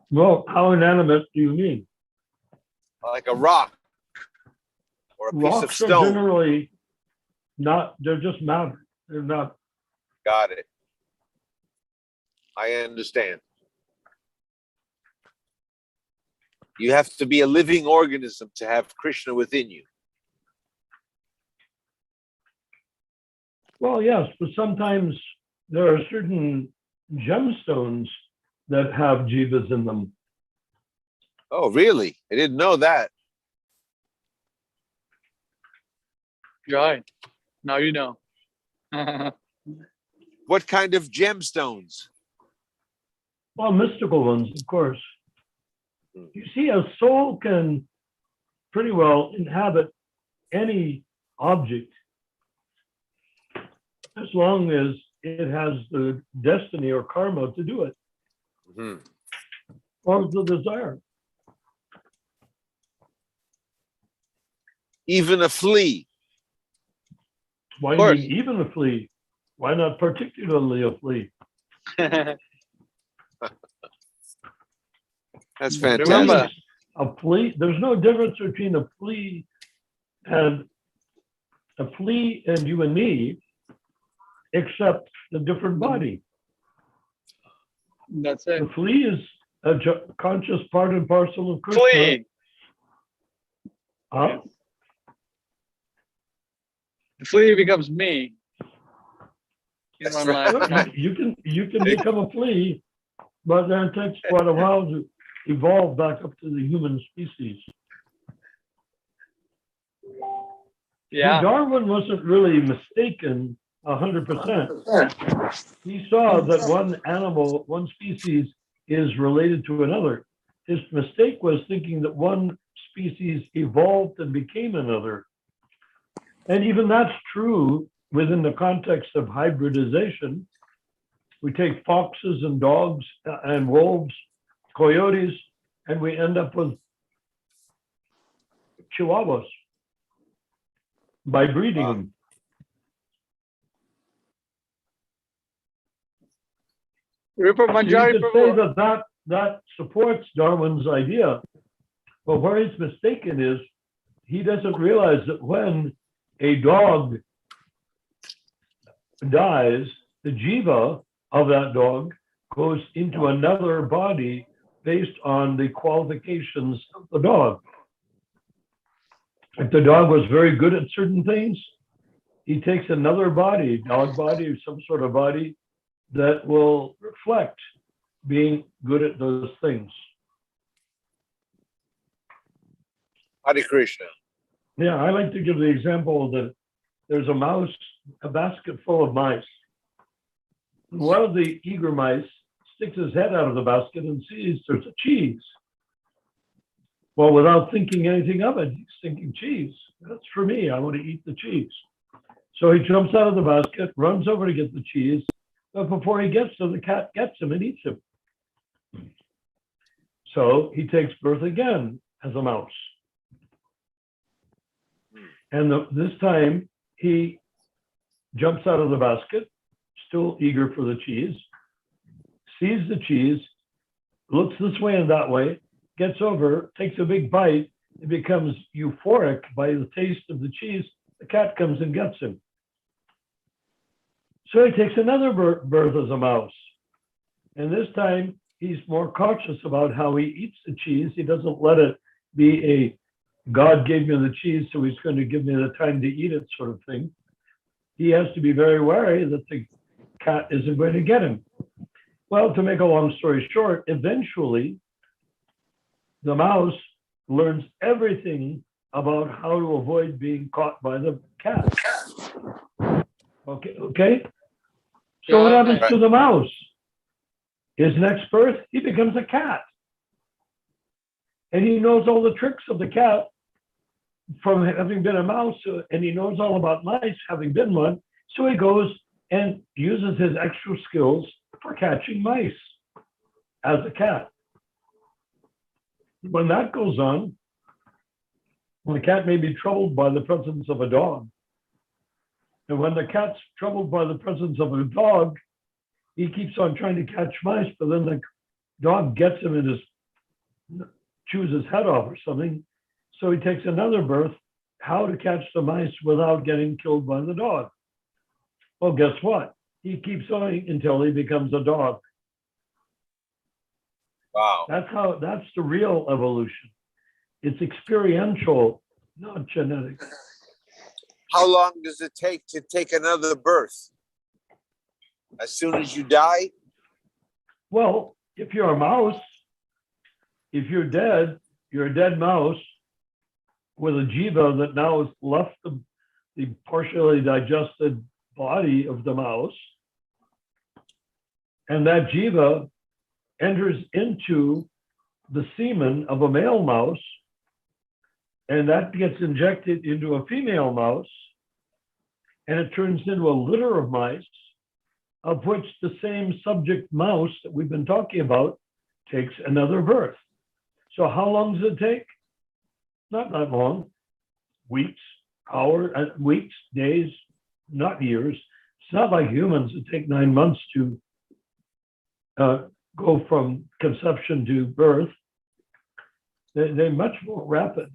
Well, how inanimate do you mean? Like a rock or a piece of Rocks are stone. generally not, they're just matter. They're not. Got it. I understand. You have to be a living organism to have Krishna within you. Well, yes, but sometimes there are certain gemstones that have jivas in them. Oh, really? I didn't know that. Right. Now you know. What kind of gemstones? Well, mystical ones, of course. You see, a soul can pretty well inhabit any object as long as it has the destiny or karma to do it, Mhm. or the desire. Even a flea. Why Of do you course. mean even a flea? Why not particularly a flea? That's Remember- fantastic. A flea, there's no difference between a flea and you and me, except the different body. That's it. The flea is a conscious part and parcel of Krishna. Flea. Huh? The flea becomes me. In That's one right. lifetime. You can become a flea, but then it takes quite a while to evolve back up to the human species. Yeah. Darwin wasn't really mistaken 100%. He saw that one animal, one species is related to another. His mistake was thinking that one species evolved and became another. And even that's true within the context of hybridization. We take foxes and dogs and wolves, coyotes, and we end up with chihuahuas by breeding them. Rupa So Manjari you could say Prabhu. that supports Darwin's idea, but where he's mistaken is he doesn't realize that when a dog dies, the jiva of that dog goes into another body based on the qualifications of the dog. If the dog was very good at certain things, he takes another body, dog body, or some sort of body that will reflect being good at those things. Hare Krishna. Yeah, I like to give the example that there's a mouse, a basket full of mice. One of the eager mice sticks his head out of the basket and sees there's a cheese. Well, without thinking anything of it, he's thinking cheese. That's for me. I want to eat the cheese. So he jumps out of the basket, runs over to get the cheese, but before he gets to the cat gets him and eats him. So he takes birth again as a mouse. And this time he jumps out of the basket, still eager for the cheese, sees the cheese, looks this way and that way, gets over, takes a big bite, and becomes euphoric by the taste of the cheese. The cat comes and gets him. So he takes another birth as a mouse. And this time he's more cautious about how he eats the cheese. He doesn't let it be a God gave me the cheese, so he's going to give me the time to eat it sort of thing. He has to be very wary that the cat isn't going to get him. Well, to make a long story short, eventually the mouse learns everything about how to avoid being caught by the cat. Okay. So what happens to the mouse? His next birth, he becomes a cat. And he knows all the tricks of the cat from having been a mouse, and he knows all about mice, having been one. So he goes and uses his extra skills for catching mice as a cat. When that goes on, when the cat may be troubled by the presence of a dog, and when the cat's troubled by the presence of a dog, he keeps on trying to catch mice, but then the dog gets him in his chews his head off or something. So he takes another birth, how to catch the mice without getting killed by the dog. Well, guess what? He keeps going until he becomes a dog. Wow. That's the real evolution. It's experiential, not genetic. How long does it take to take another birth? As soon as you die? Well, if you're a mouse, if you're a dead mouse with a jiva that now has left the partially digested body of the mouse, and that jiva enters into the semen of a male mouse, and that gets injected into a female mouse, and it turns into a litter of mice, of which the same subject mouse that we've been talking about takes another birth. So how long does it take? Not that long. Weeks, hours, weeks, days, not years. It's not like humans that take 9 months to go from conception to birth. They're much more rapid.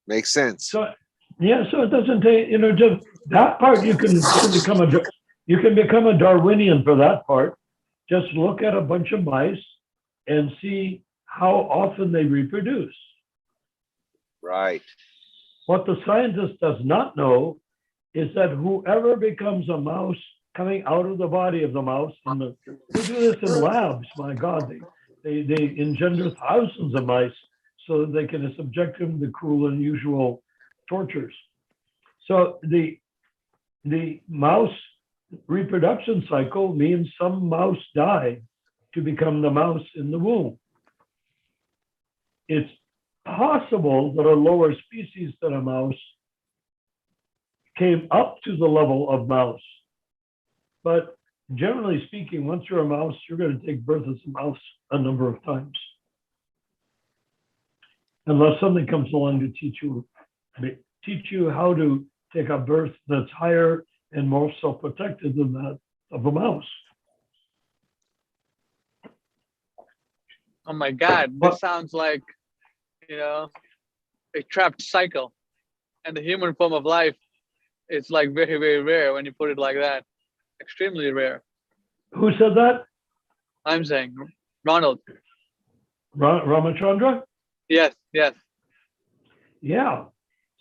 Makes sense. So yeah, so it doesn't take, just that part you can become a Darwinian for that part. Just look at a bunch of mice and see how often they reproduce. Right. What the scientist does not know is that whoever becomes a mouse coming out of the body of the mouse, they do this in labs, my God, they engender thousands of mice so that they can subject them to cruel and unusual tortures. So the mouse reproduction cycle means some mouse die to become the mouse in the womb. It's possible that a lower species than a mouse came up to the level of mouse. But generally speaking, once you're a mouse, you're going to take birth as a mouse a number of times. Unless something comes along to teach you how to take a birth that's higher and more self-protected than that of a mouse. Oh my God, this sounds like, a trapped cycle. And the human form of life is like very, very rare when you put it like that. Extremely rare. Who said that? I'm saying, Ronald. Ramachandra? Yes, yes. Yeah.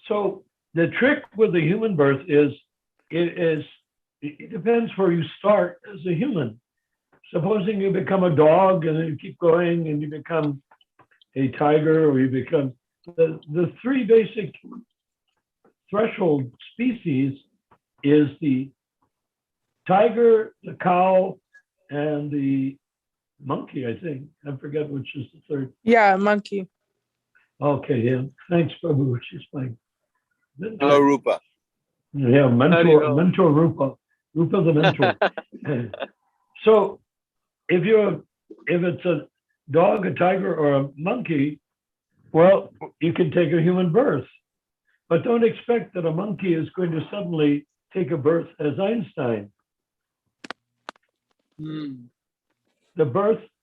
So the trick with the human birth is, it depends where you start as a human. Supposing you become a dog and then you keep going and you become a tiger, or you become the three basic threshold species is the tiger, the cow, and the monkey, I think. I forget which is the third. Yeah, monkey. Okay, yeah. Thanks, Prabhu. She's like, Hello, Rupa. yeah, mentor Rupa. Rupa the mentor. So if it's a dog, a tiger, or a monkey, well, you can take a human birth. But don't expect that a monkey is going to suddenly take a birth as Einstein. The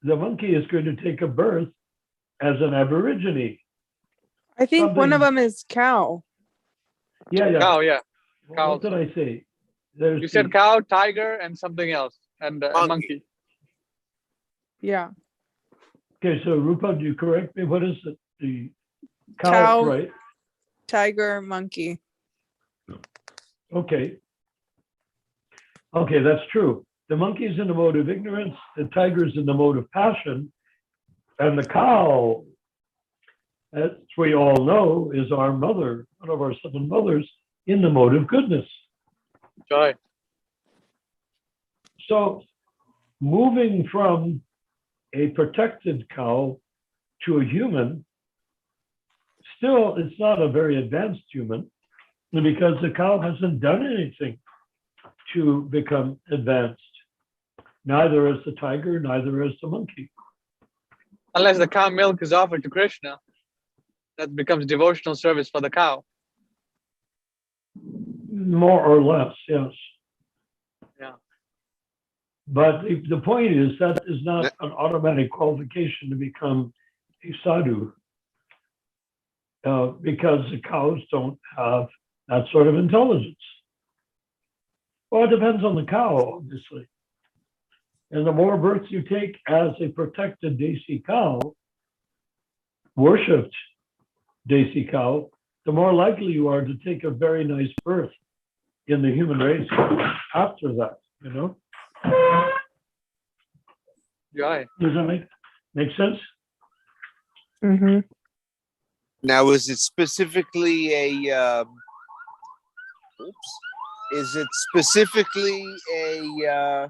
monkey is going to take a birth as an Aborigine. I think one of them is cow. Yeah. Cow, yeah. Cow. What did I say? You said cow, tiger, and something else, and a monkey. Yeah. Okay, so Rupa, do you correct me? What is it? The Cow, right? Tiger, monkey. Okay, that's true. The monkey's in the mode of ignorance, the tiger's in the mode of passion, and the cow, as we all know, is our mother, one of our 7 mothers, in the mode of goodness. Joy. So moving from a protected cow to a human, still, it's not a very advanced human because the cow hasn't done anything to become advanced. Neither is the tiger, neither is the monkey. Unless the cow milk is offered to Krishna, that becomes devotional service for the cow. More or less, yes. Yeah. But the point is that is not an automatic qualification to become a sadhu, because the cows don't have that sort of intelligence. Well, it depends on the cow, obviously. And the more births you take as a protected Desi cow, worshipped Desi cow, the more likely you are to take a very nice birth in the human race after that, you know? Right. Does that make sense? Mm-hmm. Now, is it specifically a? Is it specifically a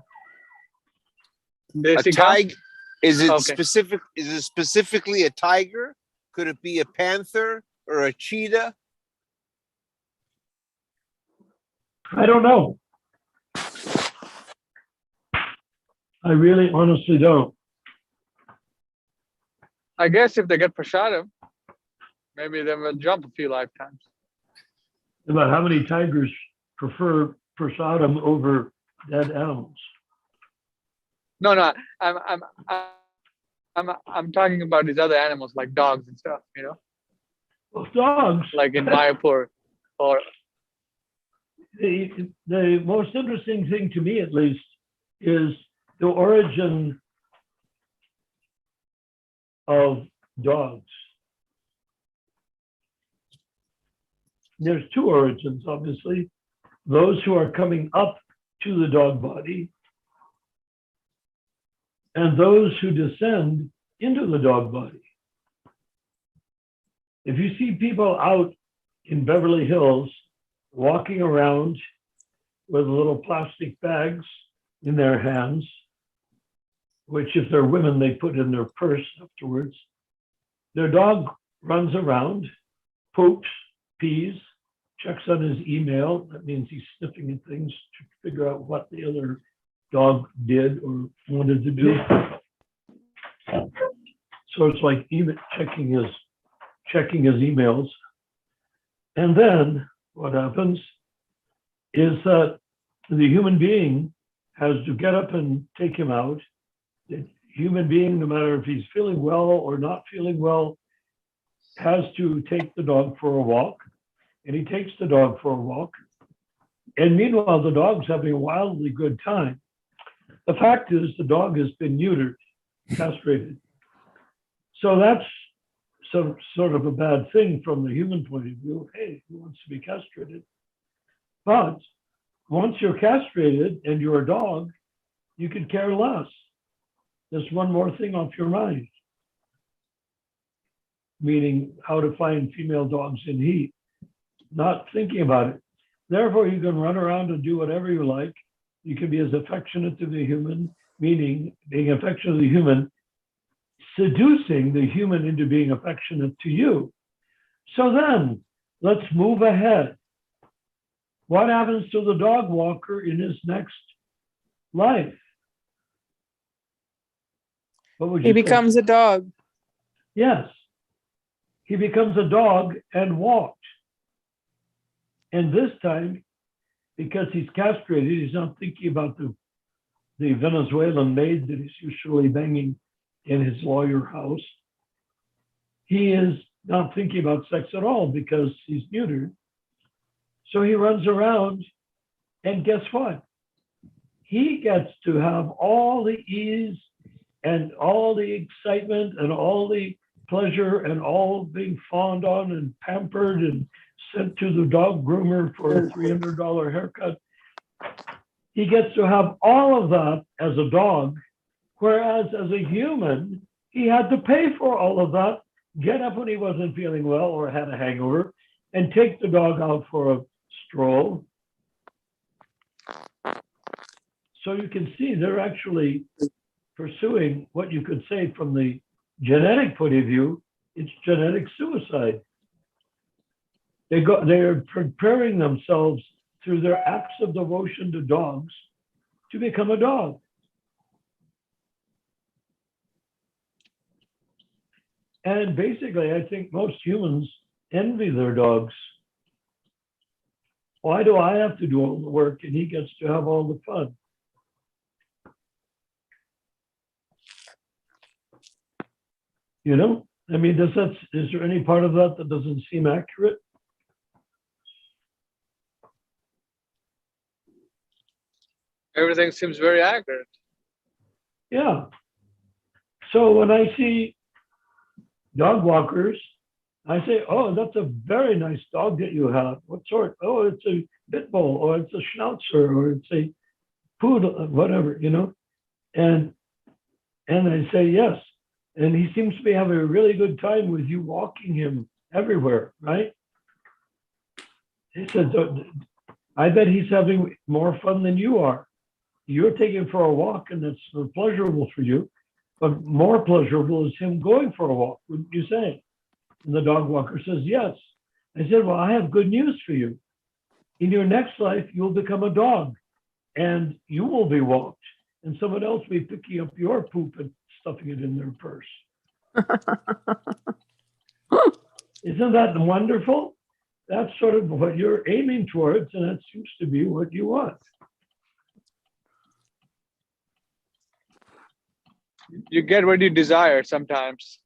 Desi cow? tiger? Is it Okay. specific? Is it specifically a tiger? Could it be a panther or a cheetah? I don't know. I really honestly don't. I guess if they get prasadam, maybe they will jump a few lifetimes. About how many tigers prefer prasadam over dead animals. No, I'm talking about these other animals like dogs and stuff, you know, Well, dogs, like in Mayapur or the most interesting thing to me, at least, is the origin of dogs. There's two origins, obviously. Those who are coming up to the dog body and those who descend into the dog body. If you see people out in Beverly Hills walking around with little plastic bags in their hands, which if they're women, they put in their purse afterwards, their dog runs around, poops, pees, checks on his email. That means he's sniffing at things to figure out what the other dog did or wanted to do. So it's like checking his emails. And then what happens is that the human being has to get up and take him out. The human being, no matter if he's feeling well or not feeling well, has to take the dog for a walk. And he takes the dog for a walk. And meanwhile, the dog's having a wildly good time. The fact is the dog has been neutered, castrated. So that's sort of a bad thing from the human point of view. Hey, who wants to be castrated? But once you're castrated and you're a dog, you could care less. There's one more thing off your mind, meaning how to find female dogs in heat. Not thinking about it. Therefore, you can run around and do whatever you like. You can be as affectionate to the human, meaning being affectionate to the human, seducing the human into being affectionate to you. So then, let's move ahead. What happens to the dog walker in his next life? What would you He say? becomes a dog. Yes. He becomes a dog and walked. And this time, because he's castrated, he's not thinking about the Venezuelan maid that he's usually banging in his lawyer house. He is not thinking about sex at all because he's neutered. So he runs around, and guess what? He gets to have all the ease and all the excitement and all the pleasure and all being fawned on and pampered and sent to the dog groomer for a $300 haircut. He gets to have all of that as a dog, whereas as a human, he had to pay for all of that, get up when he wasn't feeling well or had a hangover, and take the dog out for a stroll. So you can see they're actually pursuing what you could say from the genetic point of view, it's genetic suicide. They are preparing themselves through their acts of devotion to dogs to become a dog. And basically, I think most humans envy their dogs. Why do I have to do all the work and he gets to have all the fun? You know, I mean, is there any part of that that doesn't seem accurate? Everything seems very accurate. Yeah. So when I see dog walkers, I say, oh, that's a very nice dog that you have. What sort? Oh, it's a pit bull, or it's a schnauzer, or it's a poodle, whatever, you know. And I say yes. And he seems to be having a really good time with you walking him everywhere, right? He said, I bet he's having more fun than you are. You're taking him for a walk, and it's pleasurable for you. But more pleasurable is him going for a walk, wouldn't you say? And the dog walker says, yes. I said, well, I have good news for you. In your next life, you'll become a dog, and you will be walked, and someone else will be picking up your poop and stuffing it in their purse. Isn't that wonderful? That's sort of what you're aiming towards, and that seems to be what you want. You get what you desire sometimes.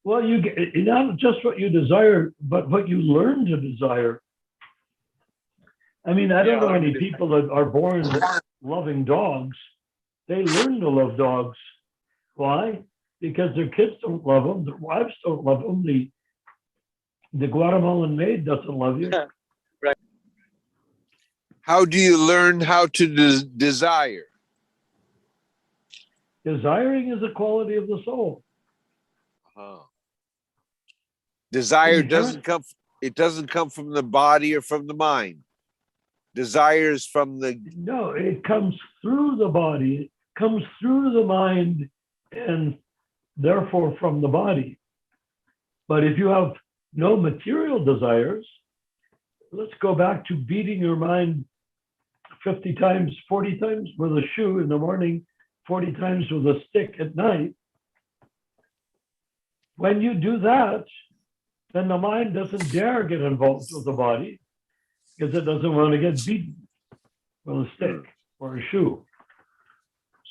Well, you get not just what you desire, but what you learn to desire. I mean, I don't know any people that are born loving dogs. They learn to love dogs. Why? Because their kids don't love them, their wives don't love them, the Guatemalan maid doesn't love you. Right. How do you learn how to desire? Desiring is a quality of the soul. Desire doesn't come from the body or from the mind. Desire is from the... No, it comes through the body, it comes through the mind, and therefore from the body. But if you have no material desires, let's go back to beating your mind 50 times, 40 times with a shoe in the morning, 40 times with a stick at night. When you do that, then the mind doesn't dare get involved with the body because it doesn't want to get beaten with a stick or a shoe.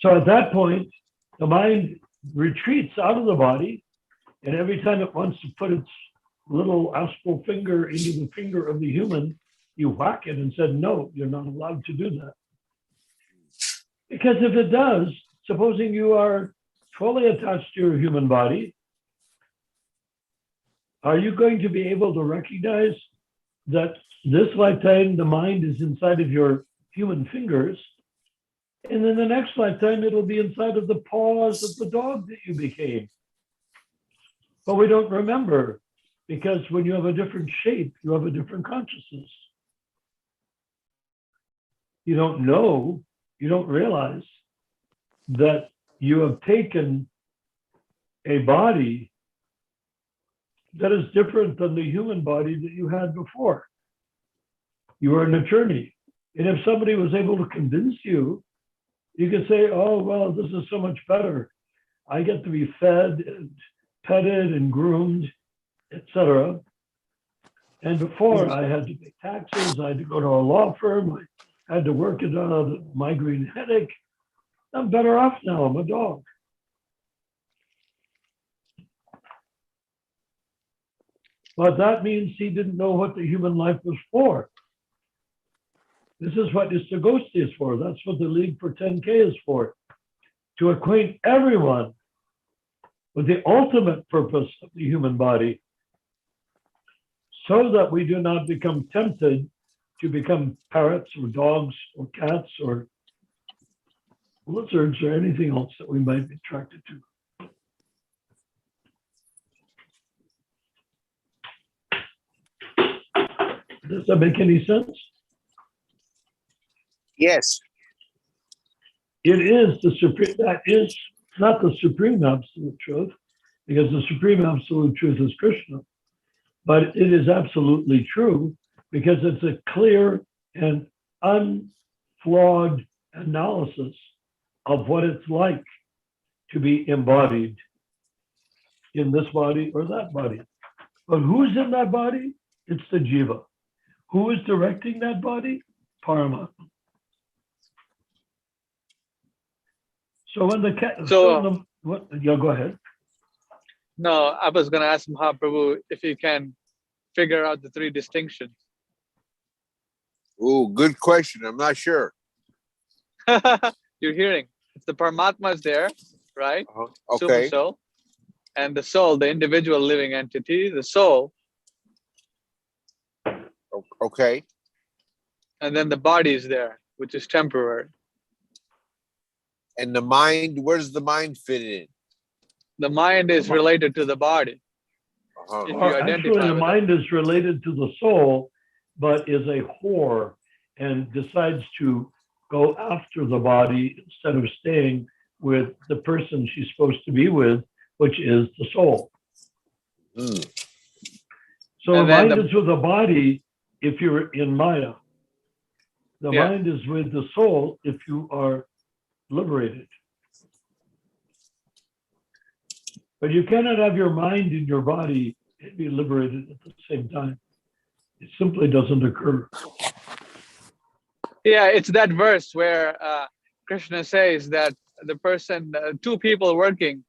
So at that point, the mind retreats out of the body, and every time it wants to put its little astral finger into the finger of the human, you whack it and said, no, you're not allowed to do that. Because if it does, supposing you are fully attached to your human body, are you going to be able to recognize that this lifetime the mind is inside of your human fingers, and in the next lifetime it'll be inside of the paws of the dog that you became? But we don't remember, because when you have a different shape, you have a different consciousness. You don't know, you don't realize that you have taken a body that is different than the human body that you had before. You were an attorney. And if somebody was able to convince you, you could say, oh, well, this is so much better. I get to be fed and petted and groomed, etc. And before, I had to pay taxes, I had to go to a law firm, I had to work it out a migraine headache. I'm better off now, I'm a dog. But that means he didn't know what the human life was for. This is what Istagosti is for. That's what the League for 10K is for. To acquaint everyone with the ultimate purpose of the human body, so that we do not become tempted to become parrots or dogs or cats or lizards or anything else that we might be attracted to. Does that make any sense? Yes. It is the supreme, that is not the supreme absolute truth, because the supreme absolute truth is Krishna. But it is absolutely true because it's a clear and unflawed analysis of what it's like to be embodied in this body or that body. But who's in that body? It's the jiva. Who is directing that body? Paramatma. So when the cat, yeah, go ahead. No, I was going to ask Mahaprabhu if he can figure out the three distinctions. Oh, good question. I'm not sure. You're hearing. It's the Paramatma is there, right? Super Okay. soul. And the soul, the individual living entity, the soul, Okay. and then the body is there, which is temporary. And the mind, where does the mind fit in? The mind is related to the body. Uh-huh. If you Or identify actually, the with mind is related to the soul, but is a whore and decides to go after the body instead of staying with the person she's supposed to be with, which is the soul. Mm. So the And then mind the- is with the body if you're in Maya. The Yeah. mind is with the soul if you are liberated. But you cannot have your mind in your body and be liberated at the same time. It simply doesn't occur. Yeah, it's that verse where Krishna says that the person, two people working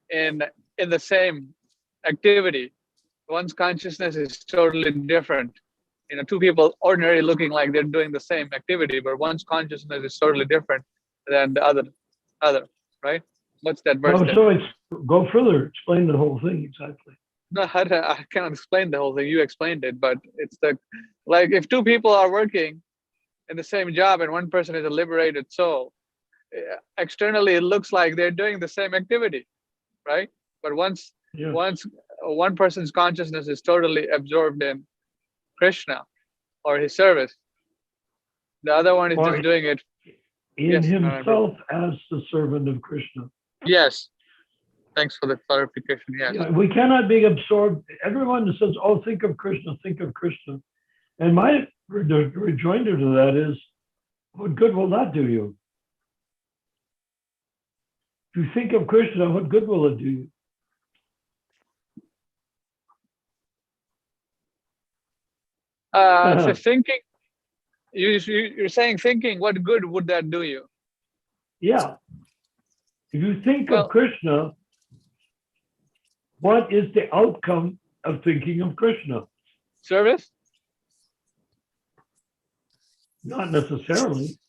in the same activity, one's consciousness is totally different. You know, two people ordinarily looking like they're doing the same activity, but one's consciousness is totally different than the other, right? What's that verse? No, there? so go further. Explain the whole thing exactly. No, I cannot explain the whole thing. You explained it, but it's like if two people are working in the same job and one person is a liberated soul, externally it looks like they're doing the same activity, right? But once Yeah. one person's consciousness is totally absorbed in Krishna or his service, the other one is Or just doing it. in Yes, himself as the servant of Krishna. Yes. Thanks for the clarification. Yes. Yeah, we cannot be absorbed. Everyone says, oh, think of Krishna, think of Krishna. And my rejoinder to that is, what good will that do you? If you think of Krishna, what good will it do you? So thinking, you're saying thinking, what good would that do you? Yeah. If you think Well- of Krishna, what is the outcome of thinking of Krishna? Service? Not necessarily.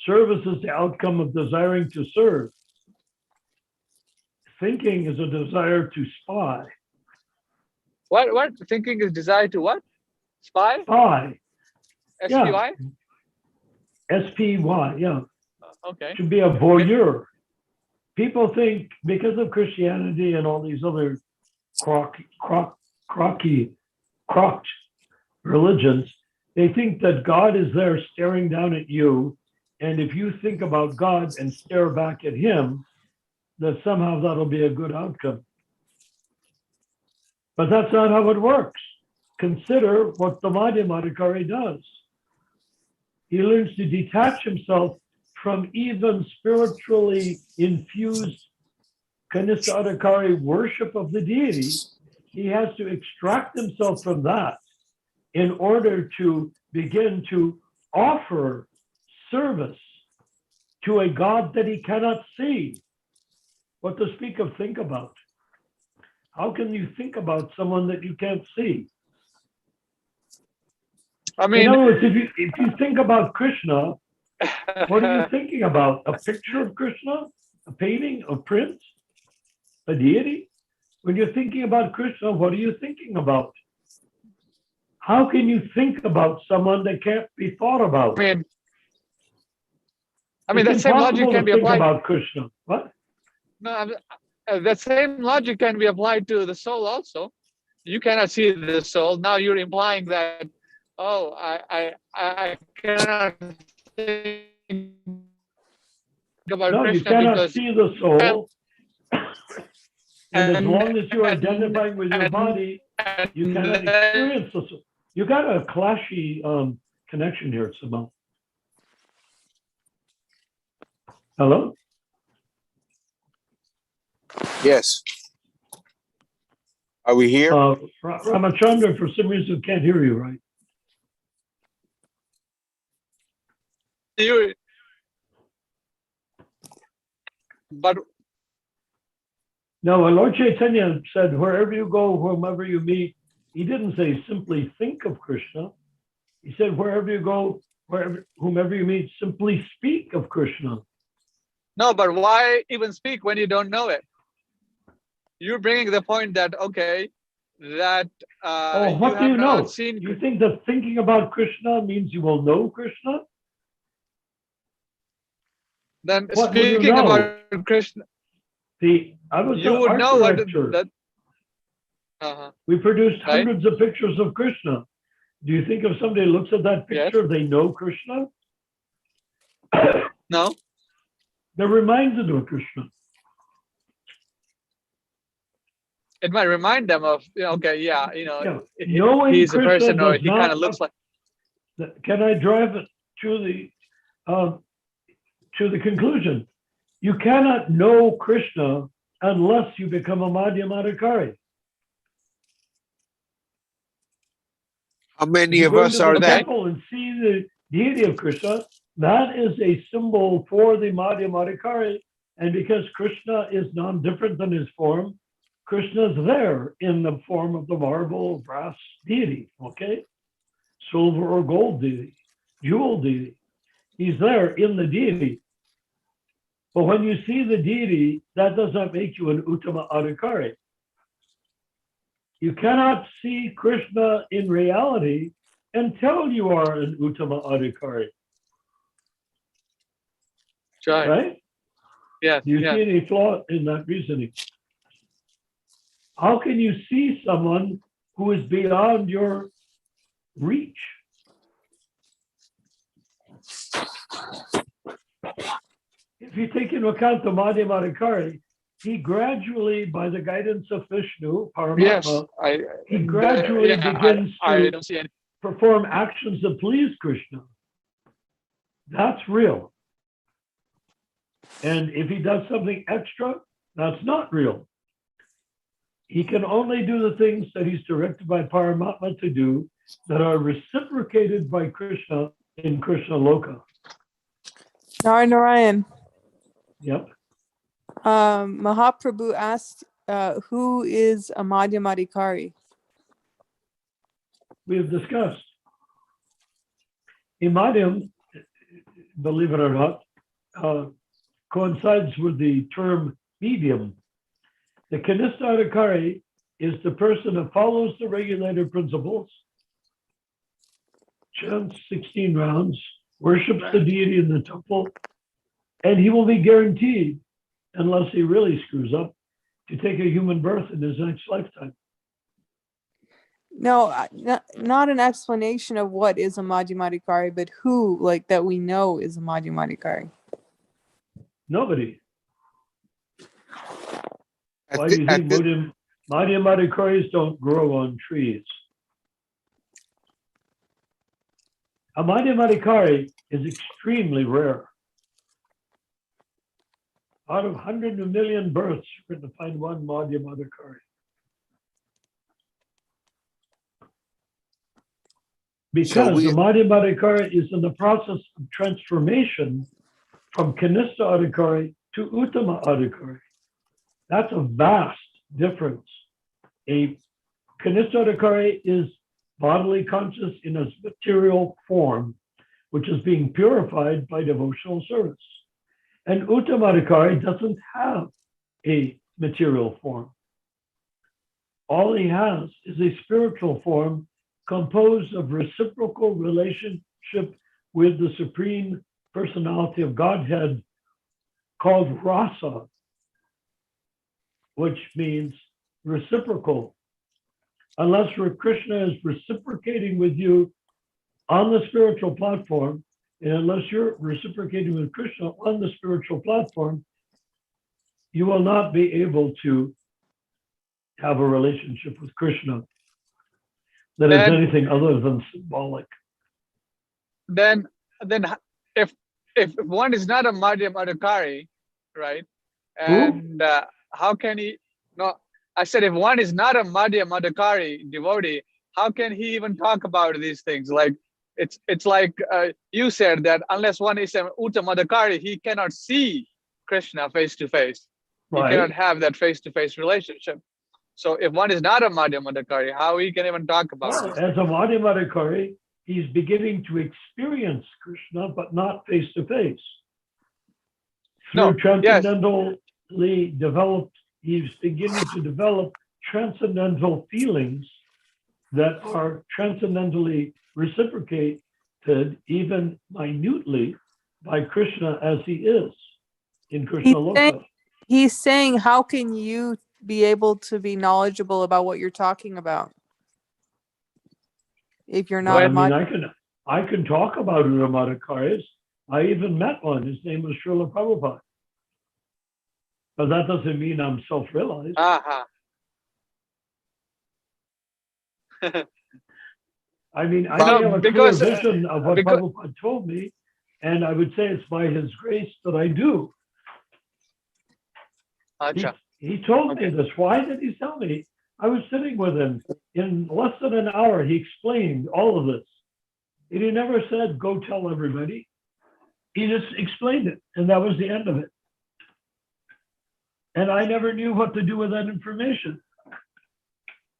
Service is the outcome of desiring to serve. Thinking is a desire to spy. What? Thinking is desire to what? Spy? Spy. SPY? S-P-Y, yeah. Okay. To be a voyeur. People think because of Christianity and all these other crocked religions, they think that God is there staring down at you. And if you think about God and stare back at him, that somehow that'll be a good outcome. But that's not how it works. Consider what the Ahmadiyya Madhikari does. He learns to detach himself from even spiritually infused Kanistha Adhikari worship of the deity. He has to extract himself from that in order to begin to offer service to a God that he cannot see. What to speak of think about? How can you think about someone that you can't see? I In mean, other words, if you think about Krishna, what are you thinking about? A picture of Krishna? A painting? A print? A deity? When you're thinking about Krishna, what are you thinking about? How can you think about someone that can't be thought about? I mean, It's that same logic impossible can to be think applied. about Krishna. What? No, that same logic can be applied to the soul also. You cannot see the soul. Now you're implying that, oh, I cannot think about No, you Krishna cannot because see the soul. And as long as you're and- identifying with your and- body, you cannot experience the soul. You got a clashy connection here, Simone. Hello? Yes. Are we here? Ramachandra, for some reason, can't hear you right. But Now, when Lord Chaitanya said, wherever you go, whomever you meet, he didn't say simply think of Krishna. He said, wherever you go, whomever you meet, simply speak of Krishna. No, but why even speak when you don't know it? You're bringing the point that, okay, that What you do have you not know? seen. You think that thinking about Krishna means you will know Krishna? Then What will you speaking know? about Krishna, I was you an would art know what director. that. We produced Right? hundreds of pictures of Krishna. Do you think if somebody looks at that picture, they know Krishna? No. They're reminded of Krishna. It might remind them of, okay, yeah, Knowing he's a Krishna person, or does he kind not. of looks like. Can I drive it to the conclusion? You cannot know Krishna unless you become a Madhya Madhikari. How many You of go us into are the that? temple and see the deity of Krishna. That is a symbol for the Madhya Madhikari. And because Krishna is non-different than his form, Krishna is there in the form of the marble or brass deity, okay? Silver or gold deity, jewel deity. He's there in the deity. But when you see the deity, that does not make you an Uttama Adhikari. You cannot see Krishna in reality until you are an Uttama Adhikari. Right? Yes. Do you see any flaw in that reasoning? How can you see someone who is beyond your reach? If you take into account the Madhya Madhikari, he gradually, by the guidance of Vishnu, Paramatma, he gradually begins to don't see any. perform actions that please Krishna. That's real. And if he does something extra, that's not real. He can only do the things that he's directed by Paramatma to do that are reciprocated by Krishna in Krishna Loka. Narayan. Yep. Mahaprabhu asked, who is Ahmadiyya Madhikari? We have discussed. Ahmadiyya, believe it or not, coincides with the term medium. The Kanistha Adhikari is the person who follows the regulated principles, chants 16 rounds, worships the deity in the temple, and he will be guaranteed, unless he really screws up, to take a human birth in his next lifetime. No, not an explanation of what is Ahmadiyya Madhikari, but who, like, that we know is Ahmadiyya Madhikari. Nobody. Why do you think Madhya Madhikaris don't grow on trees? A Madhya Madhikari is extremely rare. Out of 100 million births, you're going to find one Madhya Madhikari. Because the Madhya Madhikari is in the process of transformation from Kanistha Adhikari to Uttama Adhikari. That's a vast difference. A Kanistha Adhikari is bodily conscious in its material form, which is being purified by devotional service. And Uttama Adhikari doesn't have a material form. All he has is a spiritual form composed of reciprocal relationship with the Supreme Personality of Godhead called rasa, which means reciprocal. Unless Krishna is reciprocating with you on the spiritual platform, and unless you're reciprocating with Krishna on the spiritual platform, you will not be able to have a relationship with Krishna that is anything other than symbolic. Then if one is not a Madhya Madhikari, right? And how can he? No, I said if one is not a Madhya Madhikari devotee, how can he even talk about these things? Like it's like you said that unless one is an Uttama Madhikari, he cannot see Krishna face to face. You Right. cannot have that face-to-face relationship. So if one is not a Madhya Madhikari, how he can even talk about Well, this? as a Madhya Madhikari, he's beginning to experience Krishna, but not face to face. No, Through yes. transcendentally developed, he's beginning to develop transcendental feelings that are transcendentally reciprocated even minutely by Krishna as he is in Krishna Loka. He's saying, how can you be able to be knowledgeable about what you're talking about if you're not Well, a I mean, Madhya? I can talk about Madhikaris. I even met one. His name was Srila Prabhupada. But that doesn't mean I'm self-realized. Aha. I mean, I No, may have a clear because, vision of what because- Prabhupada told me, and I would say it's by his grace that I do. Acha. He told me Okay. this. Why did he tell me? I was sitting with him. In less than an hour, he explained all of this. And he never said, go tell everybody. He just explained it, and that was the end of it. And I never knew what to do with that information.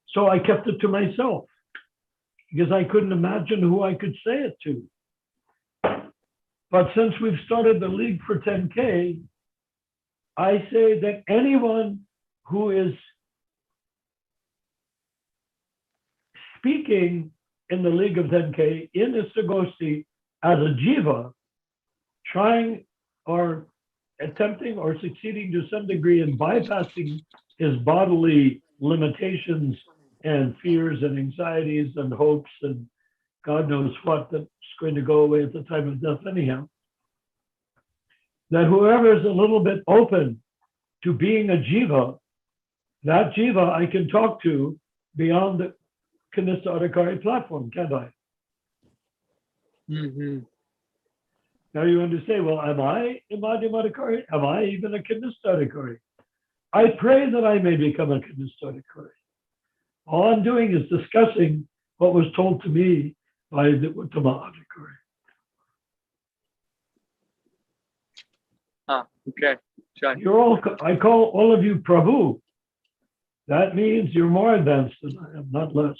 So I kept it to myself because I couldn't imagine who I could say it to. But since we've started the League for 10K, I say that anyone who is speaking in the League of 10K in Istagosti as a jiva, trying or attempting or succeeding to some degree in bypassing his bodily limitations and fears and anxieties and hopes and God knows what that's going to go away at the time of death anyhow, that whoever is a little bit open to being a jiva, that jiva I can talk to beyond the Kanista Adhikari platform, can't I? Mm-hmm. Now you understand, well, am I a Madhya Madhikari? Am I even a Kanista Adhikari? I pray that I may become a Kanista Adhikari. All I'm doing is discussing what was told to me by the Uttama Adhikari. Okay. Sure. You're all, I call all of you Prabhu. That means you're more advanced than I am, not less.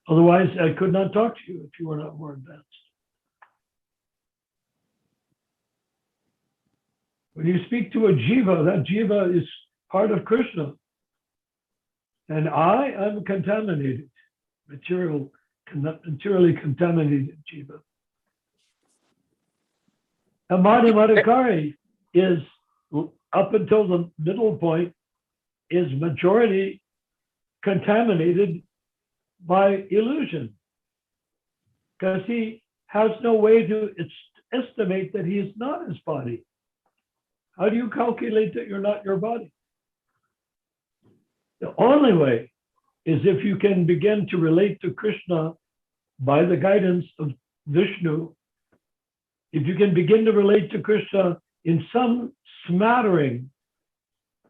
Otherwise, I could not talk to you if you were not more advanced. When you speak to a jiva, that jiva is part of Krishna. And I am contaminated, materially contaminated jiva. A Madhya Madhikari is, up until the middle point, is majority contaminated by illusion, because he has no way to estimate that he is not his body. How do you calculate that you're not your body? The only way is if you can begin to relate to Krishna by the guidance of Vishnu. If you can begin to relate to Krishna in some smattering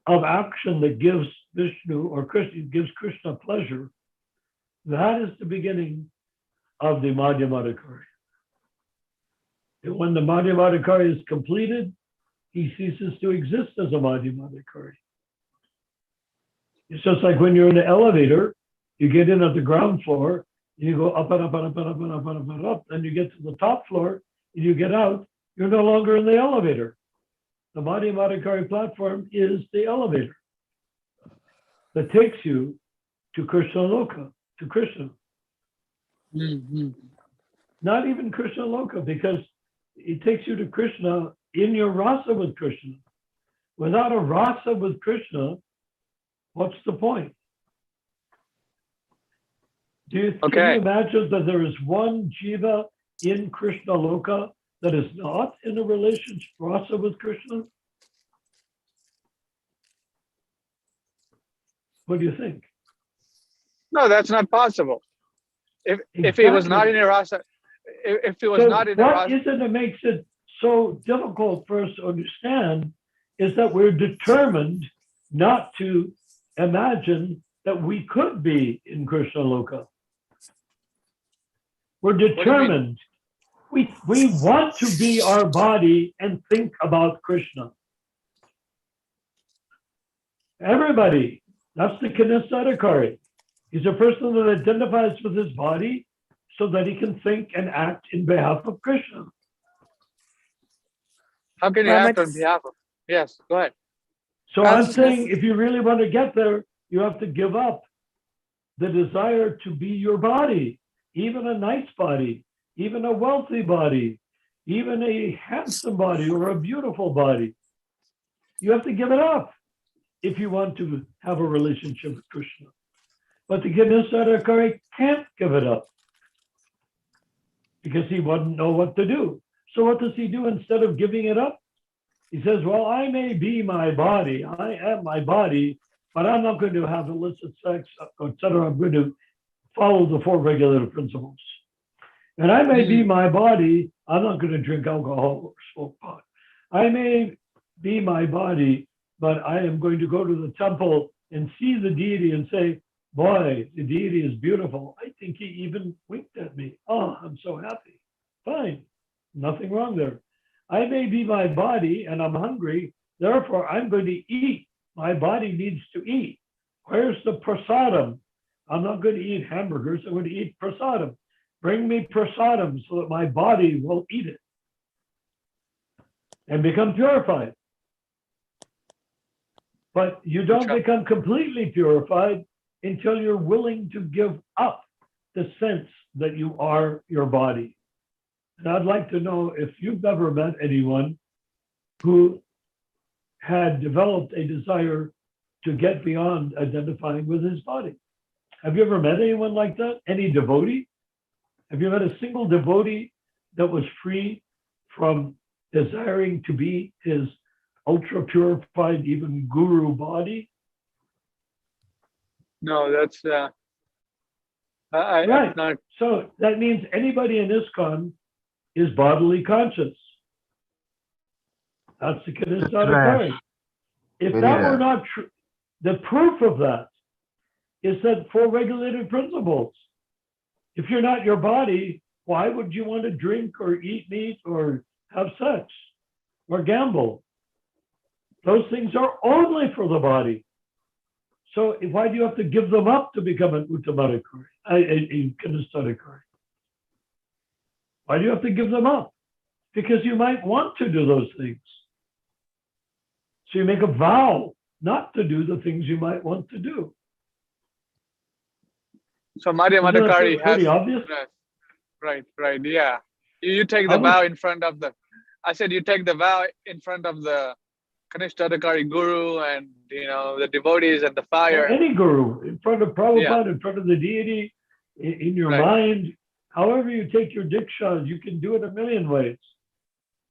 of action that gives Vishnu or Krishna gives Krishna pleasure, that is the beginning of the Madhya Madhikari. And when the Madhya Madhikari is completed, he ceases to exist as a Madhya Madhikari. It's just like when you're in an elevator, you get in at the ground floor, you go up and up and up and up and up and up and up, and you get to the top floor, and you get out, you're no longer in the elevator. The Madhya Madhikari platform is the elevator that takes you to Krishna Loka, to Krishna. Mm-hmm. Not even Krishna Loka, because it takes you to Krishna in your rasa with Krishna. Without a rasa with Krishna, what's the point? Can you imagine that there is one jiva in Krishna Loka that is not in a relationship rasa with Krishna? What do you think? No, that's not possible. If he was not in a rasa, if he was So not in a what rasa, is it that makes it so difficult for us to understand is that we're determined not to imagine that we could be in Krishna Loka. We're determined We want to be our body and think about Krishna. Everybody. That's the Kanista Adhikari. He's a person that identifies with his body so that he can think and act in behalf of Krishna. How can you act on behalf of? Yes, go ahead. So I'm saying if you really want to get there, you have to give up the desire to be your body, even a nice body, even a wealthy body, even a handsome body or a beautiful body. You have to give it up if you want to have a relationship with Krishna. But the Kanista Adhikari can't give it up because he wouldn't know what to do. So what does he do instead of giving it up? He says, well, I may be my body. I am my body, but I'm not going to have illicit sex, etc. I'm going to follow the 4 regulative principles. And I may be my body. I'm not going to drink alcohol or smoke pot. I may be my body, but I am going to go to the temple and see the deity and say, boy, the deity is beautiful. I think he even winked at me. Oh, I'm so happy. Fine. Nothing wrong there. I may be my body and I'm hungry. Therefore, I'm going to eat. My body needs to eat. Where's the prasadam? I'm not going to eat hamburgers. I'm going to eat prasadam. Bring me prasadam so that my body will eat it and become purified. But you don't become completely purified until you're willing to give up the sense that you are your body. And I'd like to know if you've ever met anyone who had developed a desire to get beyond identifying with his body. Have you ever met anyone like that? Any devotee? Have you met a single devotee that was free from desiring to be his ultra purified, even guru body? No, that's right. Not... So that means anybody in ISKCON is bodily conscious. That's the Kanista Adhikari. If that were not true, the proof of that is that 4 regulative principles. If you're not your body, why would you want to drink or eat meat or have sex or gamble? Those things are only for the body. So why do you have to give them up to become an Uttamadhikari, a Kanista Adhikari? Why do you have to give them up? Because you might want to do those things. So you make a vow not to do the things you might want to do. So Ahmadiyya Madhikari has... Pretty obvious? Right, yeah. You take the vow in front of the... I said you take the vow in front of the Kanista Adhikari guru and, the devotees and the fire. Or any guru, in front of Prabhupada, in front of the deity, in your mind. However you take your diksha, you can do it a million ways.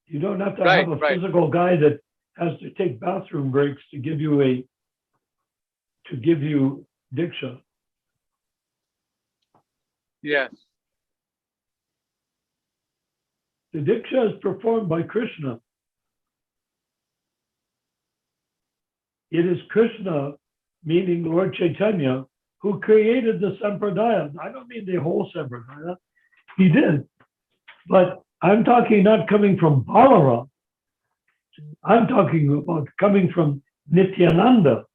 You don't have to have a physical guy that has to take bathroom breaks to give you diksha. Yes. The diksha is performed by Krishna. It is Krishna, meaning Lord Chaitanya, who created the sampradaya. I don't mean the whole sampradaya. He did. But I'm talking not coming from Balaram. I'm talking about coming from Nityananda.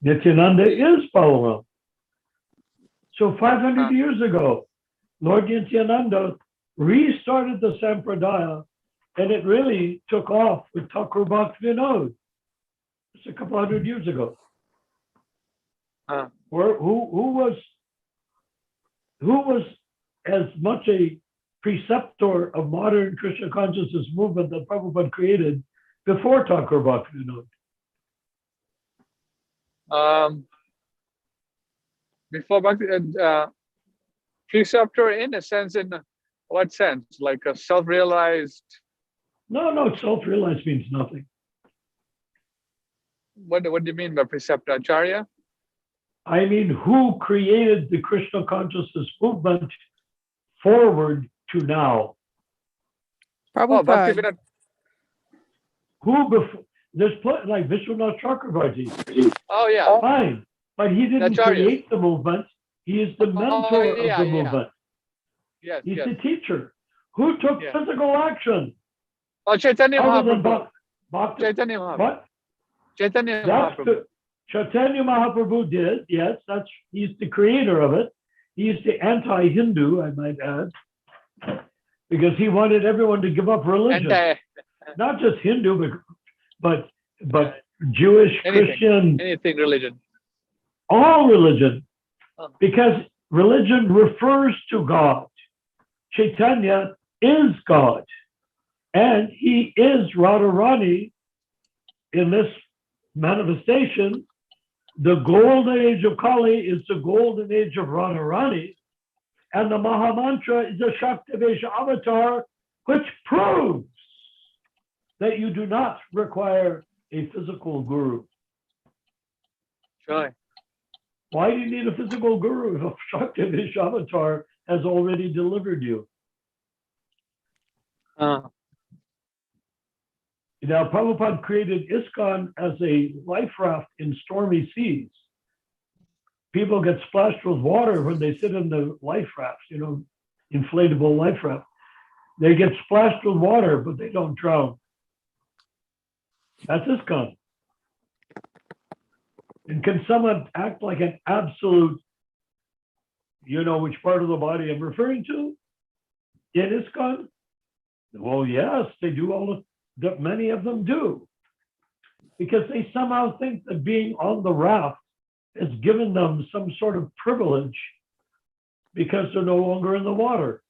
Nityananda is Balaram. So 500 years ago, Lord Nityananda restarted the sampradaya, and it really took off with Thakur Bhaktivinoda. It's a couple hundred years ago. Who was as much a preceptor of modern Krishna consciousness movement that Prabhupada created before Thakur Bhaktivinoda? Before Bhakti, preceptor in a sense, in what sense? Like a self-realized? No, self-realized means nothing. What do you mean by preceptor? Acharya? I mean, who created the Krishna consciousness movement forward to now? Prabhupada. Who before? There's like Vishwanath Chakravarti. Oh yeah. Fine, but he didn't create the movement. He is the mentor of the movement. Yes, He's yes. the teacher. Who took Yeah. physical action Oh, Chaitanya other than Mahaprabhu. Bhakti? Chaitanya Mahaprabhu. What? Chaitanya That's Mahaprabhu. the Chaitanya Mahaprabhu did. Yes, he's the creator of it. He's the anti-Hindu, I might add, because he wanted everyone to give up religion, not just Hindu, but Jewish, Christian, anything religion. all religion, because religion refers to God. Chaitanya is God, and he is Radharani in this manifestation. The golden age of Kali is the golden age of Radharani, and the Mahamantra is a Shaktivesha avatar, which proves that you do not require a physical guru. Sure. Why do you need a physical guru if a Shaktivesha avatar has already delivered you? Now, Prabhupada created ISKCON as a life raft in stormy seas. People get splashed with water when they sit in the life rafts, inflatable life raft. They get splashed with water, but they don't drown. That's ISKCON. And can someone act like an absolute, which part of the body I'm referring to? In ISKCON? Well, yes, they do that many of them do, because they somehow think that being on the raft has given them some sort of privilege because they're no longer in the water,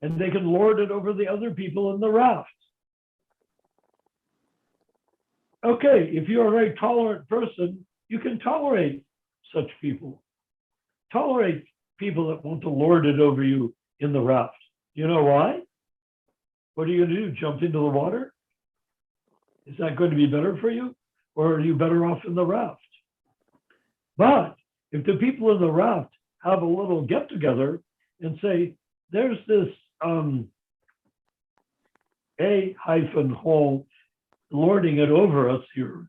and they can lord it over the other people in the raft. Okay, if you're a very tolerant person, you can tolerate such people. Tolerate people that want to lord it over you in the raft. You know why? What are you going to do? Jump into the water? Is that going to be better for you? Or are you better off in the raft? But if the people in the raft have a little get together and say, there's this A-hole lording it over us here,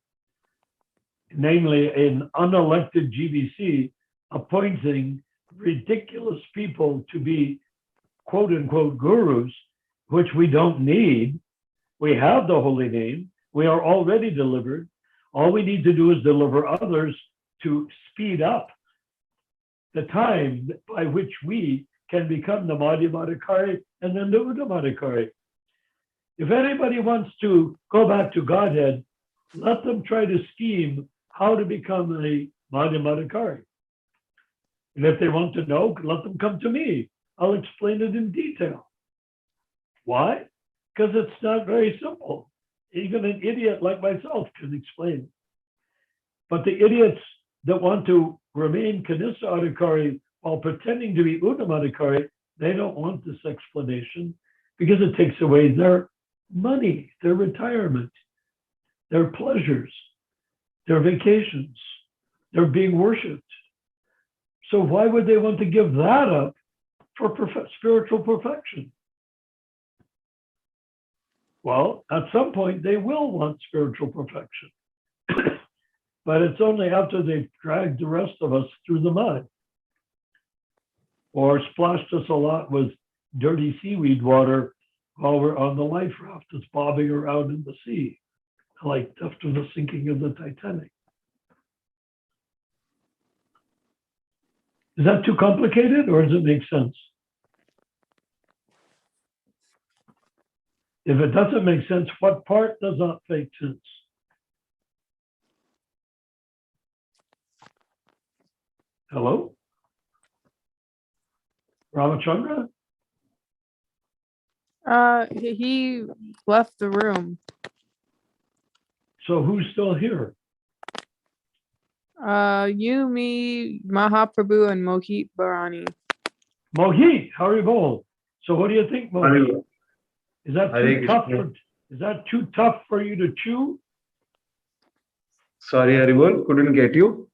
namely an unelected GBC appointing ridiculous people to be quote unquote gurus, which we don't need. We have the holy name. We are already delivered. All we need to do is deliver others to speed up the time by which we can become the Madhya Madhikari and then the Uddha Madhikari. If anybody wants to go back to Godhead, let them try to scheme how to become a Madhya Madhikari. And if they want to know, let them come to me. I'll explain it in detail. Why? Because it's not very simple. Even an idiot like myself can explain it. But the idiots that want to remain Kanisa Adhikari while pretending to be Uddha Madhikari, they don't want this explanation because it takes away their money, their retirement, their pleasures, their vacations, their being worshipped. So why would they want to give that up for spiritual perfection? Well, at some point, they will want spiritual perfection. But it's only after they've dragged the rest of us through the mud or splashed us a lot with dirty seaweed water while we're on the life raft that's bobbing around in the sea, like after the sinking of the Titanic. Is that too complicated, or does it make sense? If it doesn't make sense, what part does not make sense? Hello? Ramachandra? He left the room. So who's still here? You, me, Mahaprabhu, and Mohit Bharani. Mohit, Haribol. So what do you think, Mohit? Is that Hare too tough? Krishna. Is that too tough for you to chew? Sorry, Haribol, couldn't get you.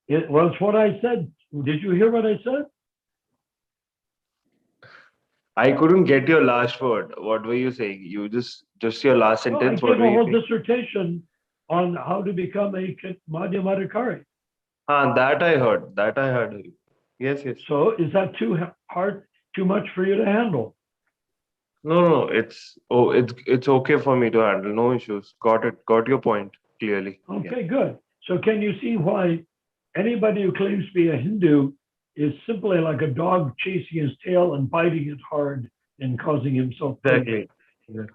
It was what I said. Did you hear what I said? I couldn't get your last word. What were you saying? You just your last No, I sentence. gave What a were you whole saying? dissertation on how to become a Madhya Madhikari. That I heard. That I heard. Yes, yes. So is that too hard, too much for you to handle? No, it's okay for me to handle. No issues. Got it. Got your point clearly. Yeah. Okay, good. So can you see why anybody who claims to be a Hindu is simply like a dog chasing his tail and biting it hard and causing himself pain? Exactly. Yeah.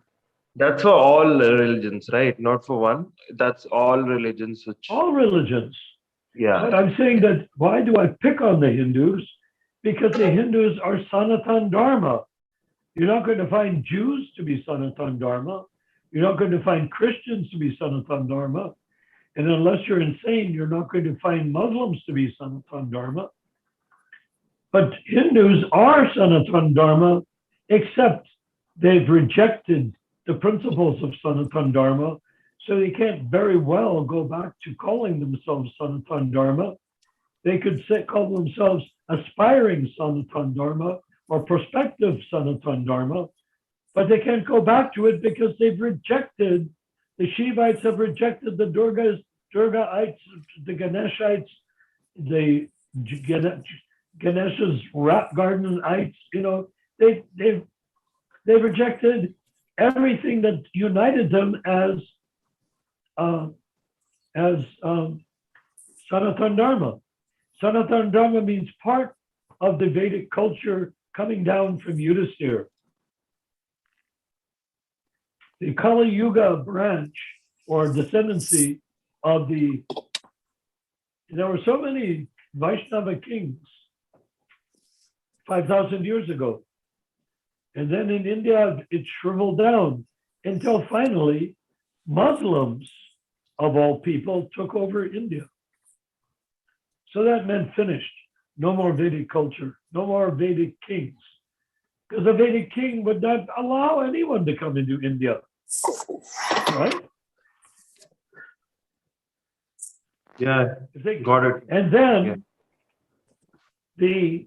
That's for all religions, right? Not for one. That's all religions which, All religions. yeah, But I'm saying that why do I pick on the Hindus? Because the Hindus are Sanatan Dharma. You're not going to find Jews to be Sanatan Dharma. You're not going to find Christians to be Sanatan Dharma. And unless you're insane, you're not going to find Muslims to be Sanatan Dharma. But Hindus are Sanatan Dharma, except they've rejected the principles of Sanatan Dharma, so they can't very well go back to calling themselves Sanatan Dharma. They could call themselves aspiring Sanatan Dharma or prospective Sanatan Dharma, but they can't go back to it because they've rejected, the Shivites have rejected the Durgaites, the Ganeshites, the Ganesha's rock gardenites, they've rejected everything that united them as Sanatan Dharma. Sanatan Dharma means part of the Vedic culture coming down from Yudhisthira. The Kali Yuga branch or descendancy of there were so many Vaishnava kings 5,000 years ago. And then in India, it shriveled down until finally Muslims, of all people, took over India. So that meant finished. No more Vedic culture, no more Vedic kings. Because a Vedic king would not allow anyone to come into India, right? yeah, got it. And then the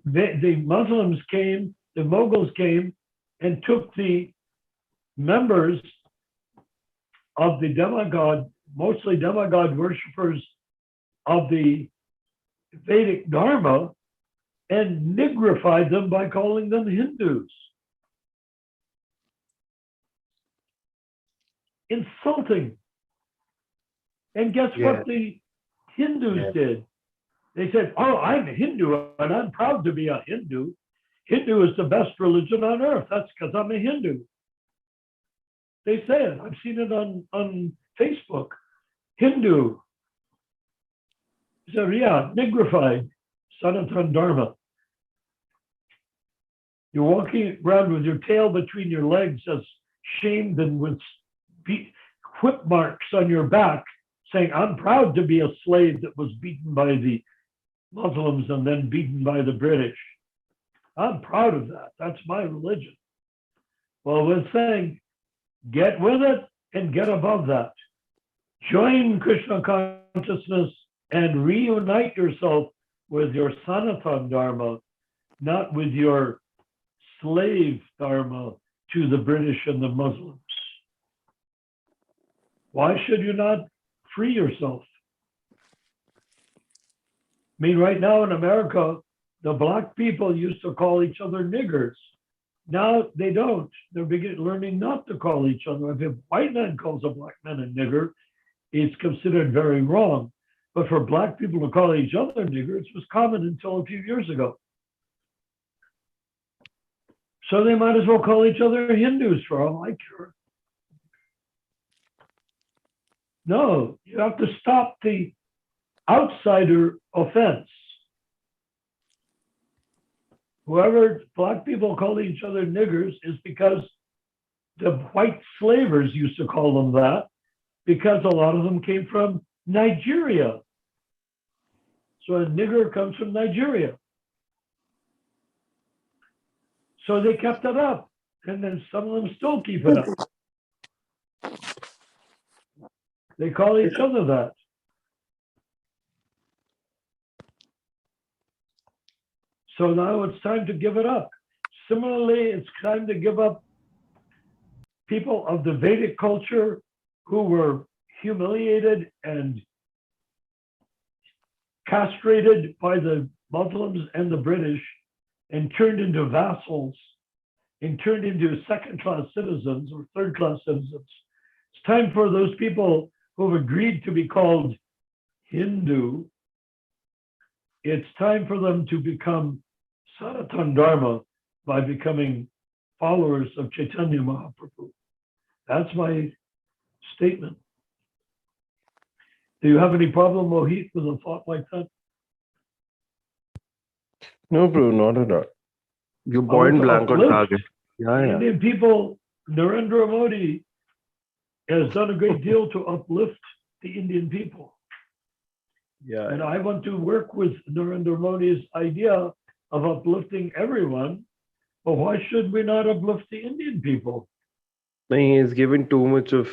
Muslims came, the Mughals came and took the members of the demigod, mostly demigod worshippers of the Vedic Dharma, and nigrified them by calling them Hindus. Insulting. And guess what the Hindus did? They said, oh, I'm a Hindu and I'm proud to be a Hindu. Hindu is the best religion on earth. That's because I'm a Hindu. They say it. I've seen it on Facebook. Hindu. So yeah, nigrified Sanatan Dharma. You're walking around with your tail between your legs as shamed and with whip marks on your back, saying, I'm proud to be a slave that was beaten by the Muslims and then beaten by the British. I'm proud of that. That's my religion. Well, we're saying, get with it and get above that. Join Krishna consciousness and reunite yourself with your Sanatan Dharma, not with your slave Dharma to the British and the Muslims. Why should you not free yourself? I mean, right now in America, the black people used to call each other niggers. Now they don't. They're learning not to call each other. If a white man calls a black man a nigger, it's considered very wrong. But for black people to call each other niggers was common until a few years ago. So they might as well call each other Hindus for all I care. No, you have to stop the outsider offense. Whoever black people call each other niggers is because the white slavers used to call them that, because a lot of them came from Nigeria. So a nigger comes from Nigeria. So they kept it up, and then some of them still keep it up. They call each other that. So now it's time to give it up. Similarly, it's time to give up people of the Vedic culture who were humiliated and castrated by the Muslims and the British and turned into vassals and turned into second-class citizens or third-class citizens. It's time for those people who have agreed to be called Hindu. It's time for them to become Sanatana Dharma by becoming followers of Chaitanya Mahaprabhu. That's my statement. Do you have any problem, Mohit, with a thought like that? No, bro, not at all. You I point want to blank on uplift target. Yeah, yeah. Indian people. Narendra Modi has done a great deal to uplift the Indian people. Yeah. And I want to work with Narendra Modi's idea of uplifting everyone. But why should we not uplift the Indian people? No, he is giving too much of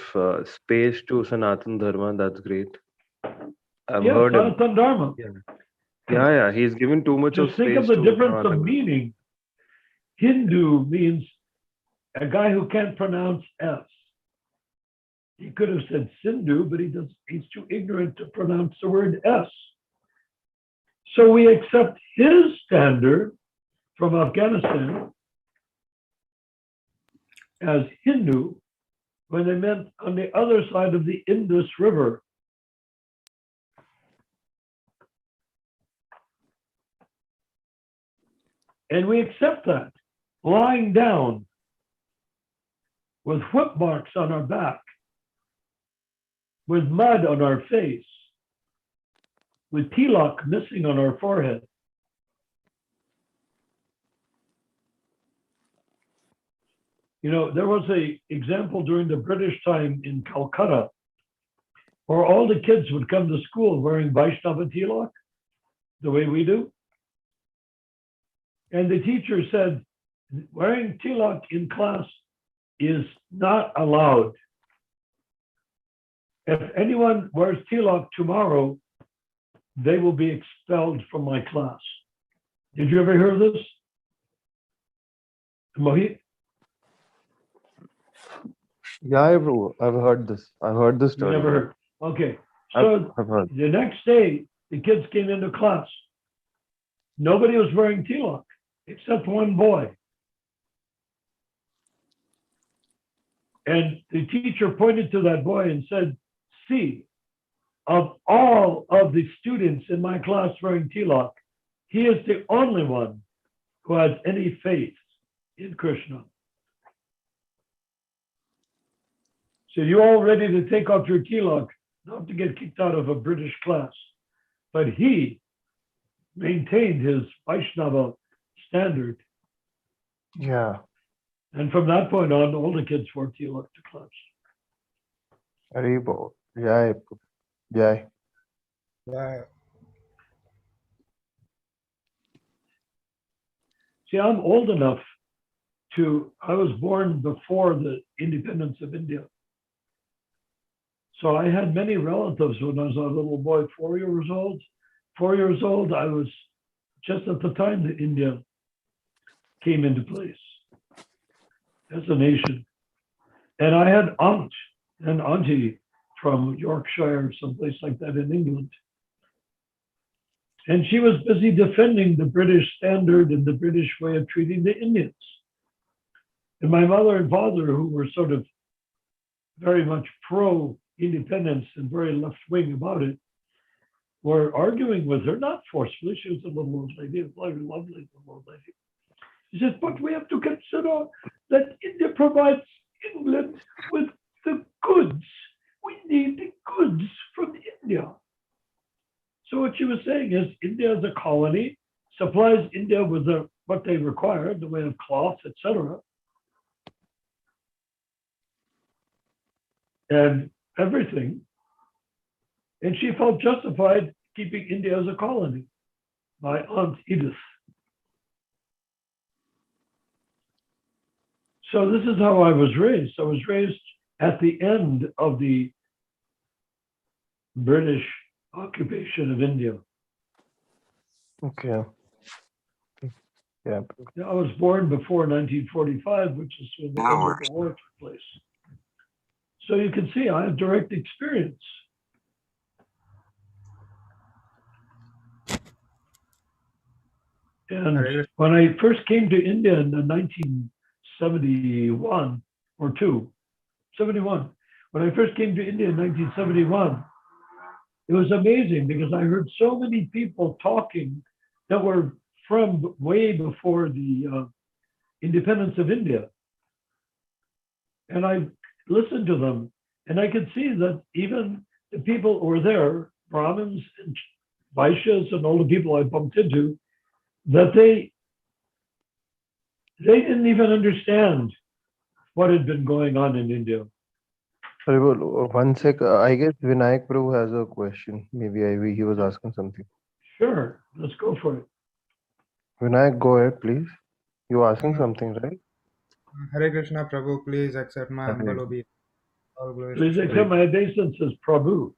space to Sanatan Dharma. That's great. I've Yeah, heard him. Sanatana Dharma. Yeah, yeah. He's given too much of Just think space of the to difference of Sanatan. meaning. Hindu means a guy who can't pronounce S. He could have said Sindhu, but he's too ignorant to pronounce the word S. So we accept his standard from Afghanistan as Hindu when they meant on the other side of the Indus River. And we accept that, lying down with whip marks on our back, with mud on our face, with tilak missing on our forehead. You know, there was an example during the British time in Calcutta where all the kids would come to school wearing Vaishnava tilak, the way we do. And the teacher said, wearing tilak in class is not allowed. If anyone wears tilak tomorrow, they will be expelled from my class. Did you ever hear this? Mohit? Yeah, bro. I've heard this. I've heard this You story. never heard. Okay. So I've heard. the next day, the kids came into class. Nobody was wearing tilak except one boy. And the teacher pointed to that boy and said, see, of all of the students in my class wearing tilak, he is the only one who has any faith in Krishna. So you're all ready to take off your tilak, not to get kicked out of a British class. But he maintained his Vaishnava standard. Yeah. And from that point on, all the kids wore tilak to class. Hare Bol. Jai. Jai. Yeah. See, I'm old enough I was born before the independence of India. So I had many relatives when I was a little boy, 4 years old. 4 years old, I was just at the time that India came into place as a nation. And I had aunt and auntie from Yorkshire, someplace like that in England. And she was busy defending the British standard and the British way of treating the Indians. And my mother and father, who were sort of very much pro-independence and very left-wing about it, were arguing with her, not forcefully. She was a little old lady, a very lovely little old lady. She says, but we have to consider that India provides England with the goods. We need the goods from India. So what she was saying is India is a colony, supplies India with what they require in the way of cloth, etc. And everything. And she felt justified keeping India as a colony. My Aunt Edith. So this is how I was raised. I was raised at the end of the British occupation of India. Okay. Yeah. I was born before 1945, which is when the end of the war took place. So you can see I have direct experience. And Hare when I first came to India in 1971 or 71, when I first came to India in 1971, it was amazing because I heard so many people talking that were from way before the independence of India. And I listened to them, and I could see that even the people who were there, Brahmins and Vaishyas and all the people I bumped into, that they didn't even understand what had been going on in India. One sec. I guess Vinayak Prabhu has a question. Maybe he was asking something. Sure, let's go for it. Vinayak, go ahead, please. You were asking something, right? Krishna Prabhu, please accept my Hare. humble obedience. All glories to Please Shri accept my obeisance as Prabhu.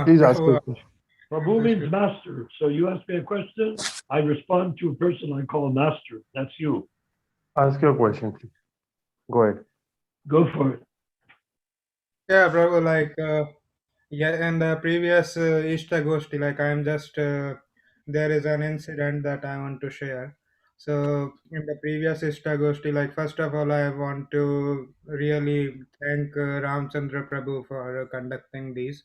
Please ask your Prabhu. question. Prabhu means master. So you ask me a question, I respond to a person I call a master. That's you. Ask your question, please. Go ahead. Go for it. Yeah, Prabhu, like, yeah, in the previous Ishta Goshti, like, I'm just, there is an incident that I want to share. So, in the previous Ishta Goshti, like, first of all, I want to really thank Ramchandra Prabhu for conducting these.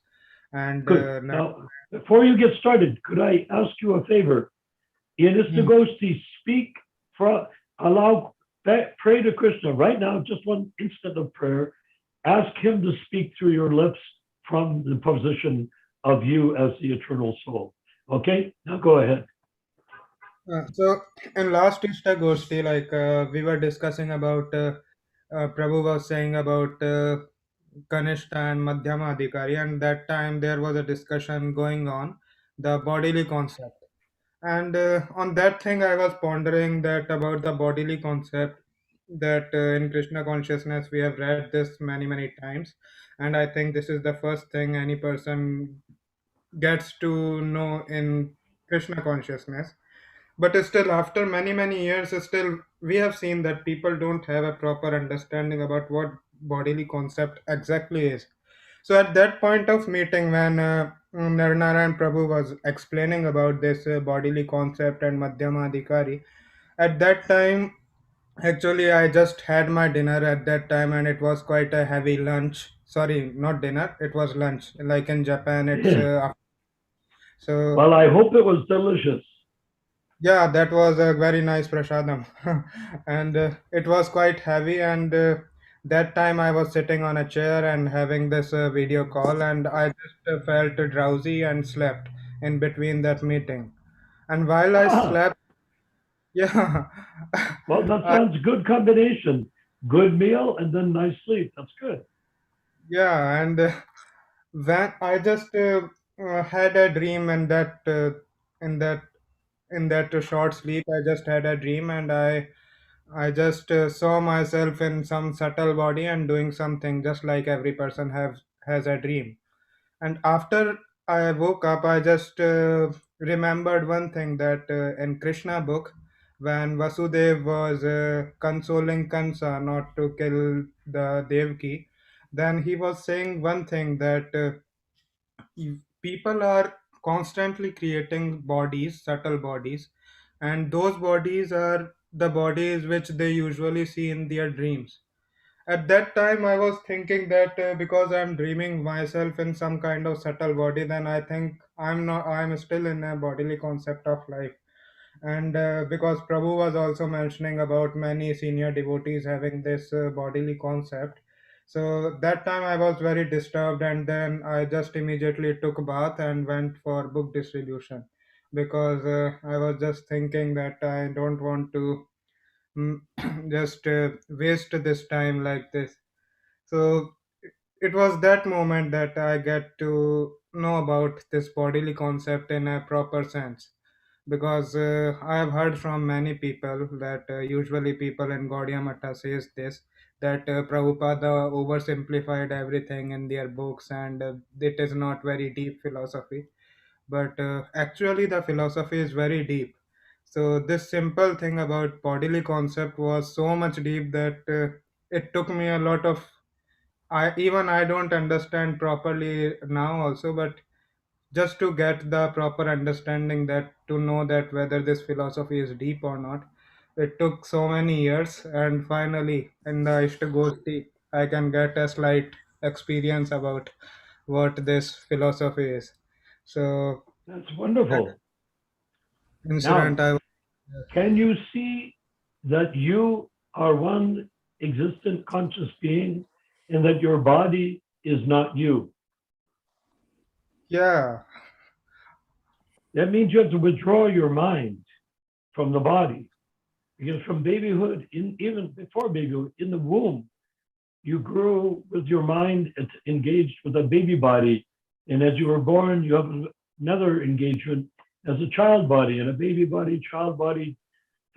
And Good. Now, before you get started, could I ask you a favor? In Istagosti, speak, allow, pray to Krishna right now, just one instant of prayer. Ask him to speak through your lips from the position of you as the eternal soul. Okay, now go ahead. So in last Ishta Goshti, like we were discussing about Prabhu was saying about Kanishta and Madhyama Adhikari, and that time there was a discussion going on the bodily concept. And on that thing, I was pondering that about the bodily concept that in Krishna consciousness we have read this many times, and I think this is the first thing any person gets to know in Krishna consciousness. But still, after many years, still we have seen that people don't have a proper understanding about what bodily concept exactly is. So at that point of meeting, when Narnarayan Prabhu was explaining about this bodily concept and Madhyama Adhikari, at that time, actually, I just had my dinner at that time, and it was quite a heavy lunch. Sorry, not dinner, it was lunch. Like in Japan, it's so. Well, I hope it was delicious. Yeah, that was a very nice prasadam, and it was quite heavy. And that time I was sitting on a chair and having this video call, and I just felt drowsy and slept in between that meeting. And while I Ah, slept, yeah, well, that I, sounds good combination. Good meal and then nice sleep. That's good. yeah, and when I just had a dream, and that in that in that short sleep, I just had a dream, and I just saw myself in some subtle body and doing something just like every person has a dream. And after I woke up, I just remembered one thing that in Krishna book, when Vasudev was consoling Kansa not to kill the Devki, then he was saying one thing that people are constantly creating bodies, subtle bodies, and those bodies are the bodies which they usually see in their dreams. At that time, I was thinking that because I'm dreaming myself in some kind of subtle body, then I think I'm still in a bodily concept of life. And because Prabhu was also mentioning about many senior devotees having this bodily concept, so that time I was very disturbed, and then I just immediately took a bath and went for book distribution, because I was just thinking that I don't want to mm, just waste this time like this. So it was that moment that I get to know about this bodily concept in a proper sense, because I have heard from many people that usually people in Gaudiya Mata says this, that Prabhupada oversimplified everything in their books, and it is not very deep philosophy. But actually, the philosophy is very deep. So this simple thing about bodily concept was so much deep that it took me a lot of, I don't understand properly now also, but just to get the proper understanding, that to know that whether this philosophy is deep or not. It took so many years, and finally, in the Ishtagosti, I can get a slight experience about what this philosophy is. So, That's wonderful. incident, Now, I can you see that you are one existent conscious being and that your body is not you? yeah, That means you have to withdraw your mind from the body. Because from babyhood, even before babyhood, in the womb, you grew with your mind engaged with a baby body. And as you were born, you have another engagement as a child body and a baby body, child body,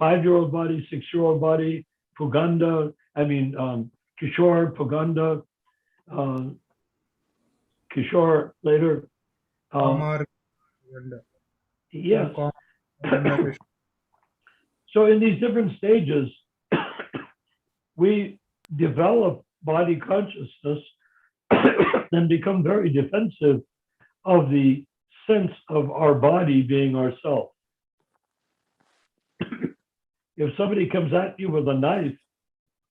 5-year-old body, 6-year-old body, Puganda, Kishore, Puganda, Kishore later. Kamar, Yes. and of So in these different stages, we develop body consciousness and become very defensive of the sense of our body being ourself. If somebody comes at you with a knife,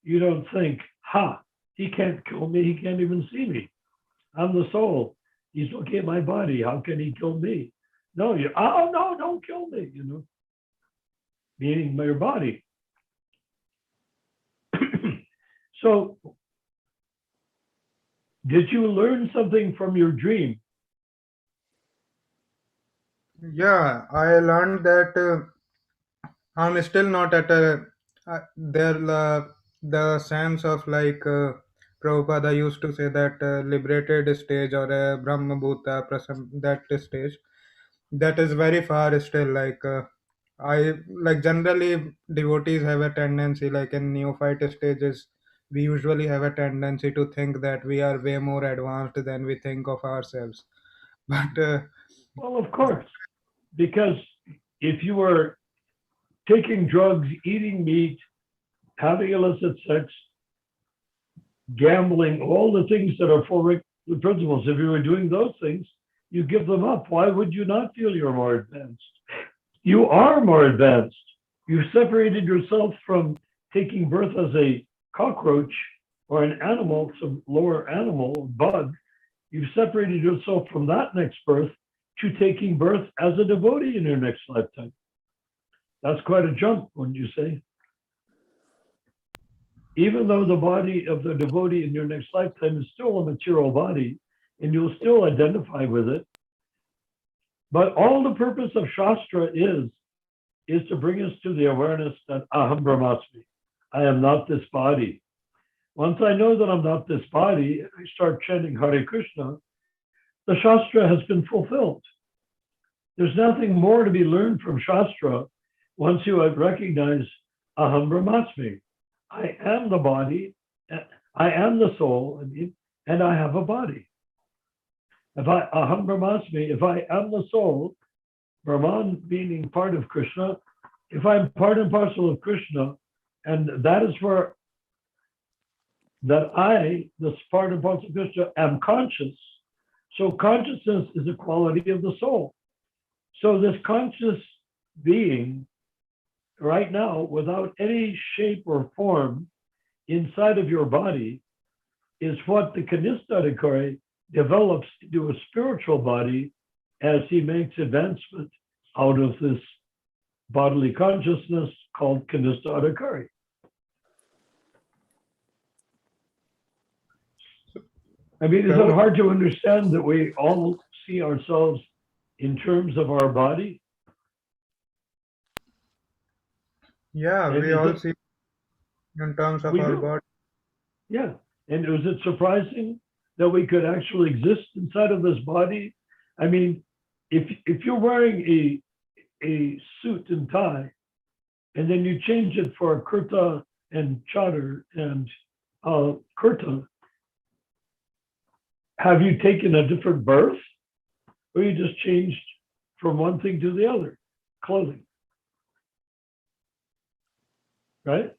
you don't think, ha, he can't kill me, he can't even see me. I'm the soul. He's looking at my body. How can he kill me? No, oh no, don't kill me, meaning your body. So, did you learn something from your dream? Yeah, I learned that I'm still not at a the sense of like Prabhupada used to say that liberated stage or a Brahma Bhuta that stage, that is very far still. Like I like generally devotees have a tendency, like in neophyte stages, we usually have a tendency to think that we are way more advanced than we think of ourselves. But Well, of course, because if you were taking drugs, eating meat, having illicit sex, gambling, all the things that are full the principles, if you were doing those things, you give them up. Why would you not feel you're more advanced? You are more advanced. You've separated yourself from taking birth as a cockroach or an animal, some lower animal, bug. You've separated yourself from that next birth to taking birth as a devotee in your next lifetime. That's quite a jump, wouldn't you say? Even though the body of the devotee in your next lifetime is still a material body, and you'll still identify with it, but all the purpose of Shastra is to bring us to the awareness that Aham Brahmasmi, I am not this body. Once I know that I'm not this body, and I start chanting Hare Krishna, the Shastra has been fulfilled. There's nothing more to be learned from Shastra once you have recognized Aham Brahmasmi. I am the body, I am the soul, and I have a body. Aham Brahmasmi, if I am the soul, Brahman meaning part of Krishna, if I'm part and parcel of Krishna, and that is where that I, this part and parcel of Krishna, am conscious. So consciousness is a quality of the soul. So this conscious being right now, without any shape or form inside of your body, is what the Kanista Adhikari develops into a spiritual body as he makes advancement out of this bodily consciousness called Kanista Adhikari. I mean, is it hard to understand that we all see ourselves in terms of our body? yeah, And we all see in terms of we our do. body. Yeah. And was it surprising that we could actually exist inside of this body? I mean, if you're wearing a suit and tie, and then you change it for a kurta and chadar and kurta, have you taken a different birth, or you just changed from one thing to the other? Clothing, right?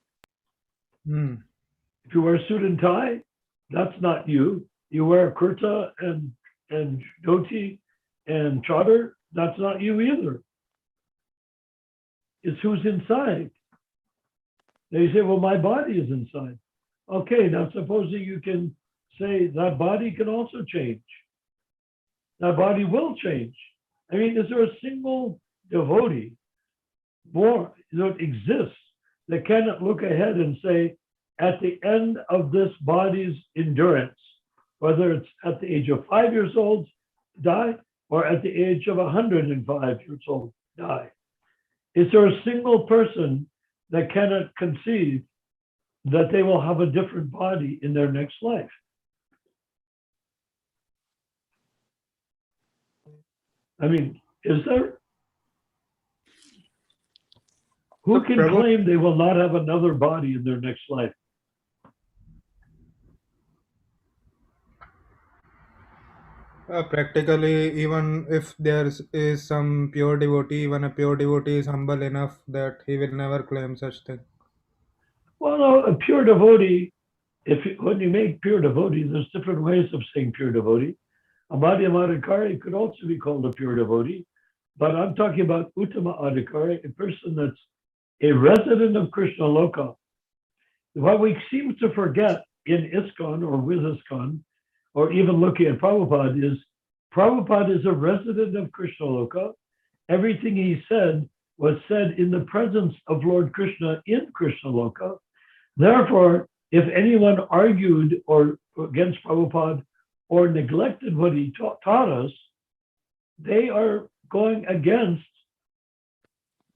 If you wear a suit and tie, that's not you. You wear a kurta and dhoti and Trotter, that's not you either. It's who's inside. They say, well, my body is inside. Okay, now supposing you can say that body can also change. That body will change. I mean, is there a single devotee born that exists that cannot look ahead and say, at the end of this body's endurance, whether it's at the age of 5 years old, die, or at the age of 105 years old, die? Is there a single person that cannot conceive that they will have a different body in their next life? I mean, is there? Who can Prabhu, claim they will not have another body in their next life? practically, even if is some pure devotee, even a pure devotee is humble enough that he will never claim such thing. Well, no, a pure devotee, when you make pure devotee, there's different ways of saying pure devotee. Ahmadiyya Madhikari could also be called a pure devotee, but I'm talking about Uttama Adhikari, a person that's a resident of Krishna Loka. What we seem to forget in ISKCON or with ISKCON, or even looking at Prabhupada is a resident of Krishna Loka. Everything he said was said in the presence of Lord Krishna in Krishna Loka. Therefore, if anyone argued or against Prabhupada or neglected what he taught us, they are going against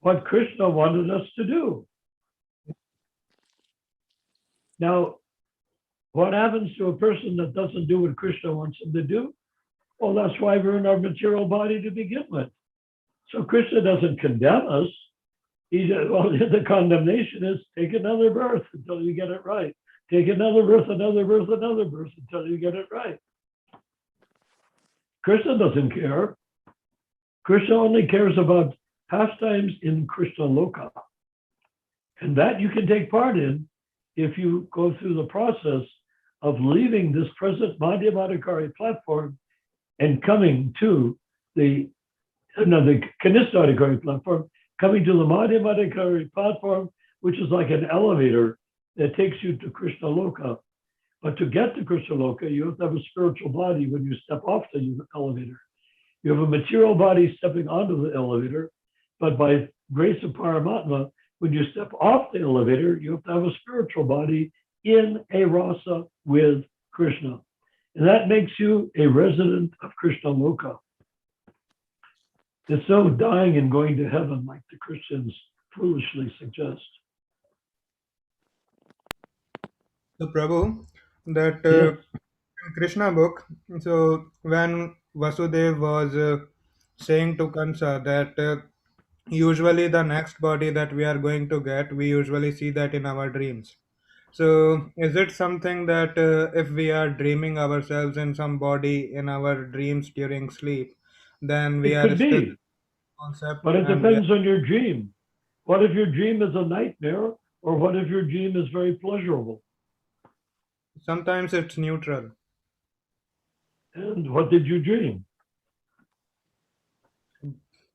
what Krishna wanted us to do. Now, what happens to a person that doesn't do what Krishna wants them to do? Well, that's why we're in our material body to begin with. So Krishna doesn't condemn us. The condemnation is take another birth until you get it right. Take another birth, another birth, another birth until you get it right. Krishna doesn't care. Krishna only cares about pastimes in Krishna Loka. And that you can take part in if you go through the process of leaving this present Madhya Madhikari platform and coming to the Kanista Adhikari platform, coming to the Madhya Madhikari platform, which is like an elevator that takes you to Krishna Loka. But to get to Krishna Loka, you have to have a spiritual body when you step off the elevator. You have a material body stepping onto the elevator, but by grace of Paramatma, when you step off the elevator, you have to have a spiritual body in a rasa with Krishna. And that makes you a resident of Krishna Loka. It's no dying and going to heaven like the Christians foolishly suggest. So, Prabhu, that Yes. Krishna book, so when Vasudev was saying to Kansa that usually the next body that we are going to get, we usually see that in our dreams. So, is it something that if we are dreaming ourselves in some body in our dreams during sleep, then we It are could still be, concept but it and we are, depends on your dream. What if your dream is a nightmare, or what if your dream is very pleasurable? sometimes it's neutral. And what did you dream?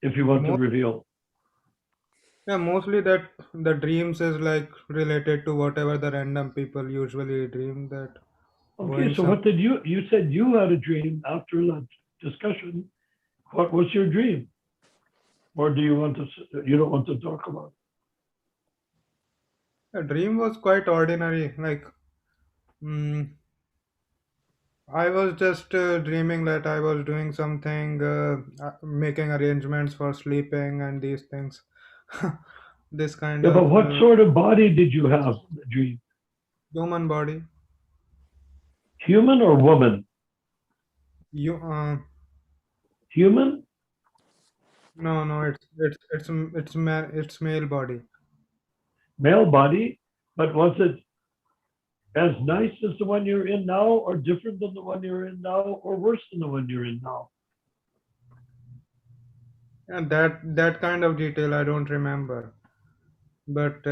If you want to Most, reveal. yeah, mostly that the dreams is like related to whatever the random people usually dream that Okay, going so some. what did you said you had a dream after the discussion. What was your dream? Or do you want to, you don't want to talk about The dream was quite ordinary. Like, mm, I was just dreaming that I was doing something, making arrangements for sleeping and these things. This kind it? Yeah, but of what sort of body did you have in the dream? human body. Human or woman? You, Human, no, no, it's male body. male body, but was it as nice as the one you're in now, or different than the one you're in now, or worse than the one you're in now? And that kind of detail I don't remember. But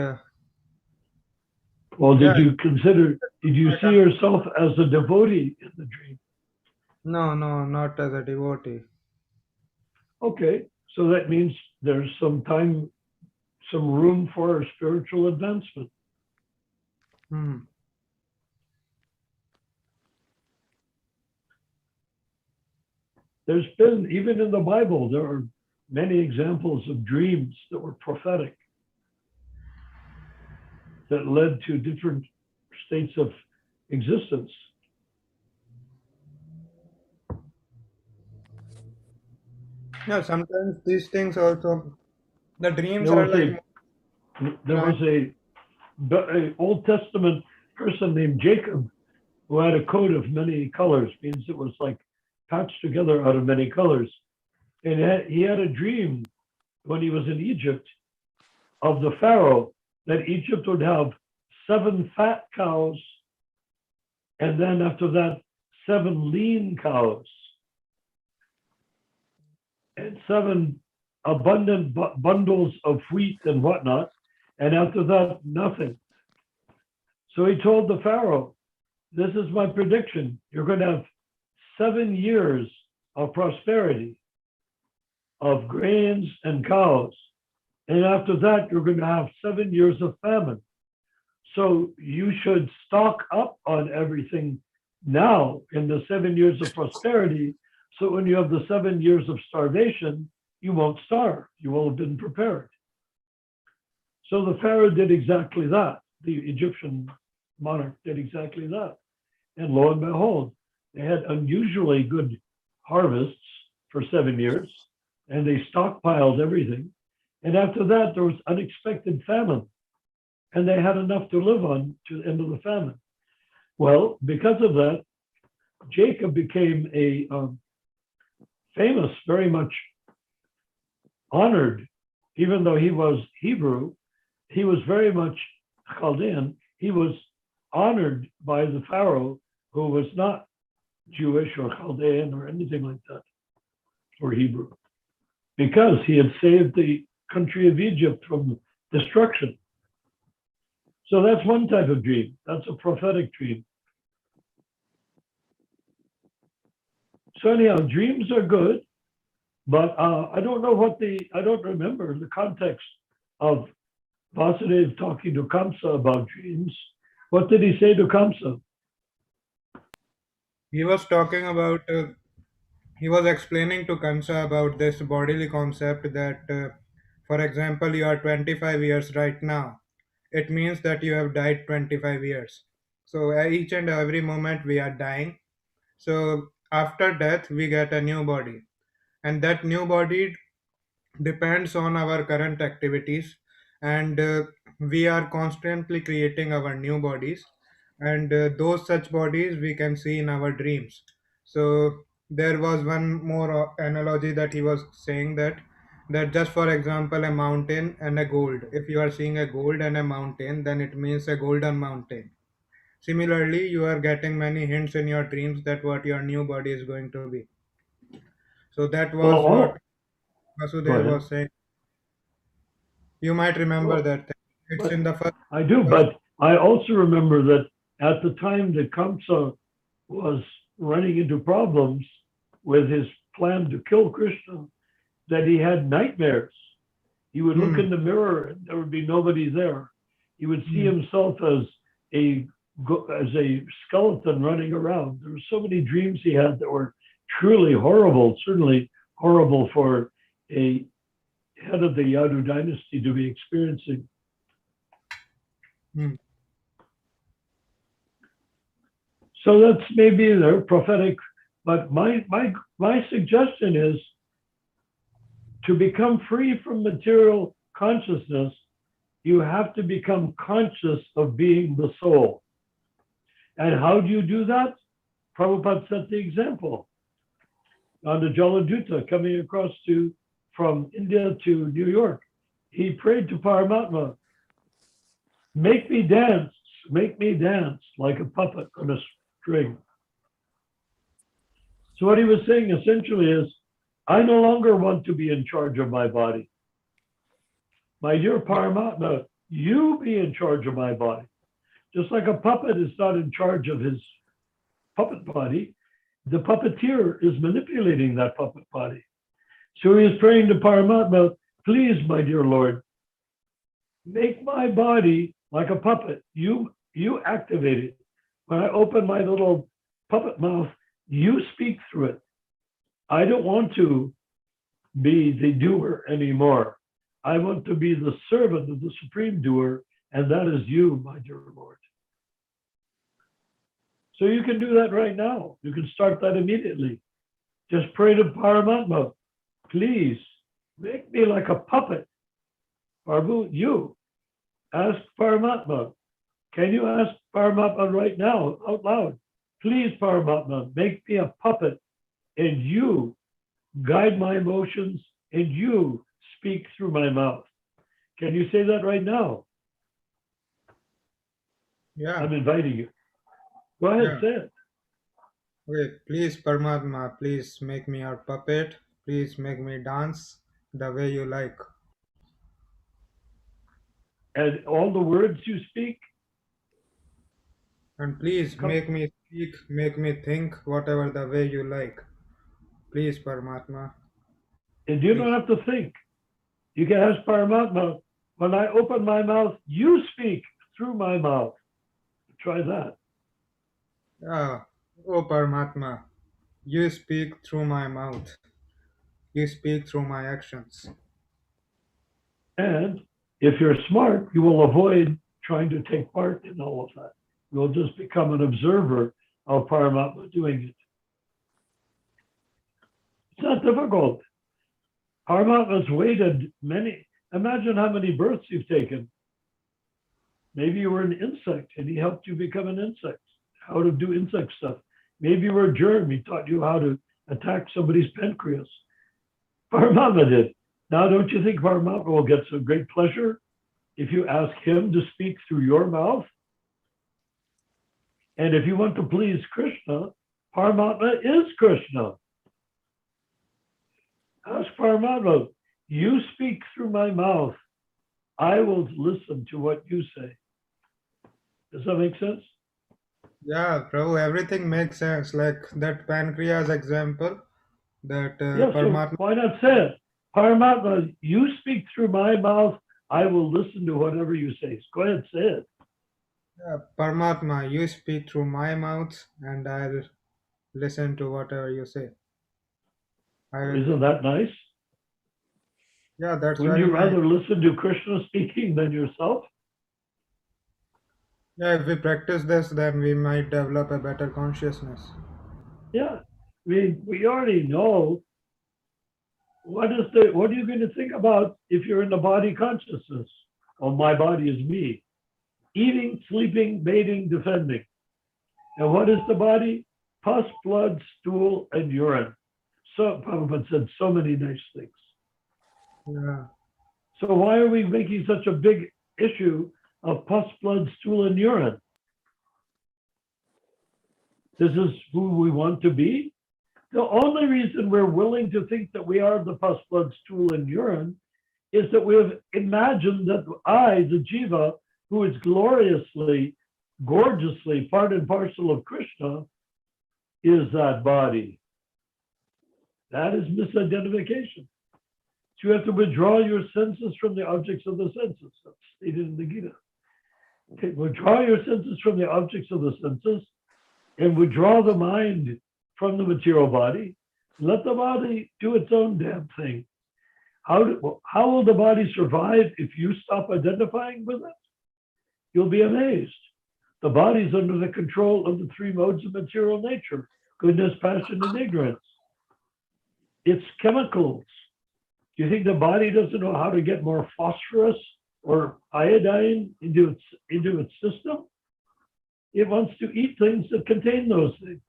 Well, yeah, did you I see can, yourself as a devotee in the dream? no, no, not as a devotee. Okay, so that means there's some time, some room for spiritual advancement. Hmm. There's been, even in the Bible, there are many examples of dreams that were prophetic, that led to different states of existence. Yeah, sometimes these things also, the dreams There are was like, a Old Testament person named Jacob who had a coat of many colors, means it was like patched together out of many colors. And he had a dream when he was in Egypt of the Pharaoh that Egypt would have 7 fat cows, and then after that, 7 lean cows, and 7 abundant bundles of wheat and whatnot, and after that, nothing. So he told the Pharaoh, this is my prediction. You're going to have 7 years of prosperity, of grains and cows. And after that, you're going to have 7 years of famine. So you should stock up on everything now in the 7 years of prosperity. So when you have the 7 years of starvation, you won't starve. You will have been prepared. So the Pharaoh did exactly that. The Egyptian monarch did exactly that. And lo and behold, they had unusually good harvests for 7 years, and they stockpiled everything. And after that, there was unexpected famine, and they had enough to live on to the end of the famine. Well, because of that, Jacob became a famous, very much honored, even though he was Hebrew, he was very much Chaldean. He was honored by the Pharaoh, who was not Jewish or Chaldean or anything like that, or Hebrew, because he had saved the country of Egypt from destruction. So that's one type of dream. That's a prophetic dream. So anyhow, dreams are good, but I don't know I don't remember the context of Vasudev talking to Kamsa about dreams. What did he say to Kamsa? he was talking about, he was explaining to Kansa about this bodily concept that, for example, you are 25 years right now. It means that you have died 25 years. So each and every moment we are dying. So after death, we get a new body. And that new body depends on our current activities, and we are constantly creating our new bodies, and those such bodies we can see in our dreams. So there was one more analogy that he was saying, that just for example, a mountain and a gold, if you are seeing a gold and a mountain, then it means a golden mountain. Similarly, you are getting many hints in your dreams that what your new body is going to be. So that Well, was what go Vasudev ahead. was saying. You might remember Well, that thing. It's but in the first. I do, first but I also remember that at the time that Kamsa was running into problems with his plan to kill Krishna, that he had nightmares. He would look Hmm, in the mirror and there would be nobody there. He would see hmm, himself a as a skeleton running around. There were so many dreams he had that were truly horrible, certainly horrible for a head of the Yadu dynasty to be experiencing. hmm. So that's maybe they're prophetic, but my suggestion is to become free from material consciousness, you have to become conscious of being the soul. And how do you do that? Prabhupada set the example. On the Jaladuta coming across from India to New York, he prayed to Paramatma, make me dance like a puppet on a string. So what he was saying essentially is, I no longer want to be in charge of my body. My dear Paramatma, you be in charge of my body. Just like a puppet is not in charge of his puppet body, the puppeteer is manipulating that puppet body. So he is praying to Paramatma, please, my dear Lord, make my body like a puppet. You activate it. When I open my little puppet mouth, you speak through it. I don't want to be the doer anymore. I want to be the servant of the supreme doer, and that is you, my dear Lord. So you can do that right now. You can start that immediately. Just pray to Paramatma, please make me like a puppet. Prabhu, you ask Paramatma. Can you ask Paramatma right now, out loud? Please, Paramatma, make me a puppet, and you guide my emotions, and you speak through my mouth. Can you say that right now? Yeah. I'm inviting you. Go ahead, Yeah. say it. Okay, please, Paramatma, please make me your puppet. Please make me dance the way you like. And all the words you speak, And please come, make me speak, make me think whatever the way you like. Please, Paramatma. and you Please. don't have to think. You can ask Paramatma, when I open my mouth, you speak through my mouth. Try that. Yeah. Oh, Paramatma, you speak through my mouth. You speak through my actions. And if you're smart, you will avoid trying to take part in all of that. You'll just become an observer of Paramatma doing it. It's not difficult. Paramatma's waited imagine how many births you've taken. Maybe you were an insect and he helped you become an insect, how to do insect stuff. Maybe you were a germ, he taught you how to attack somebody's pancreas. Paramatma did. Now, don't you think Paramatma will get some great pleasure if you ask him to speak through your mouth? And if you want to please Krishna, Paramatma is Krishna. Ask Paramatma, you speak through my mouth. I will listen to what you say. Does that make sense? Yeah, Prabhu, everything makes sense. Like that pancreas example, that Yeah, so Paramatma. why not say it? Paramatma, you speak through my mouth. I will listen to whatever you say. Go ahead, say it. Yeah, Paramatma, you speak through my mouth, and I'll listen to whatever you say. I will. Isn't that nice? Yeah, that's Wouldn't very you nice. rather listen to Krishna speaking than yourself? Yeah, if we practice this, then we might develop a better consciousness. Yeah. I mean, we already know what are you going to think about if you're in the body consciousness? Oh, my body is me. Eating, sleeping, mating, defending. And what is the body? Pus, blood, stool, and urine. So Prabhupada said so many nice things. Yeah. So why are we making such a big issue of pus, blood, stool, and urine? This is who we want to be? The only reason we're willing to think that we are the pus, blood, stool, and urine is that we have imagined that I, the jiva, who is gloriously, gorgeously part and parcel of Krishna, is that body. That is misidentification. So you have to withdraw your senses from the objects of the senses. That's stated in the Gita. Okay, withdraw your senses from the objects of the senses and withdraw the mind from the material body. Let the body do its own damn thing. How will the body survive if you stop identifying with it? You'll be amazed. The body's under the control of the three modes of material nature: goodness, passion, and ignorance. It's chemicals. Do you think the body doesn't know how to get more phosphorus or iodine into its system? It wants to eat things that contain those things.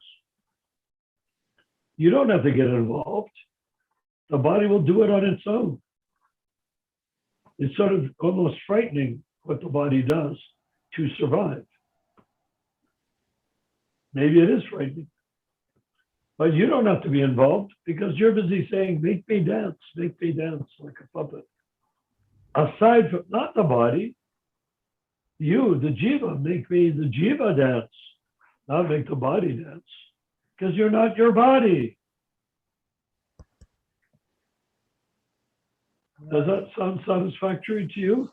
You don't have to get involved. The body will do it on its own. It's sort of almost frightening what the body does to survive. Maybe it is frightening. But you don't have to be involved because you're busy saying, make me dance like a puppet. Aside from, not the body, you, the jiva, make me the jiva dance, not make the body dance, because you're not your body. Does that sound satisfactory to you?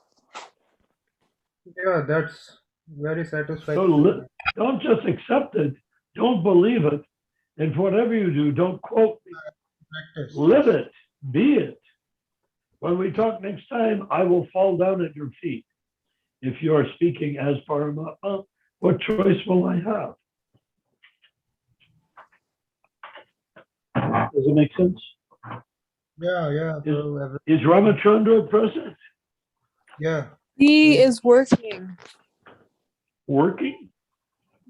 Yeah, that's very So satisfactory. don't just accept it, don't believe it, and whatever you do, don't quote me. Practice, Live yes. it, be it. When we talk next time, I will fall down at your feet. If you are speaking as Paramatma, what choice will I have? Does it make sense? Yeah, yeah, Is, bro. is Ramachandra present? Yeah. He is working. Working?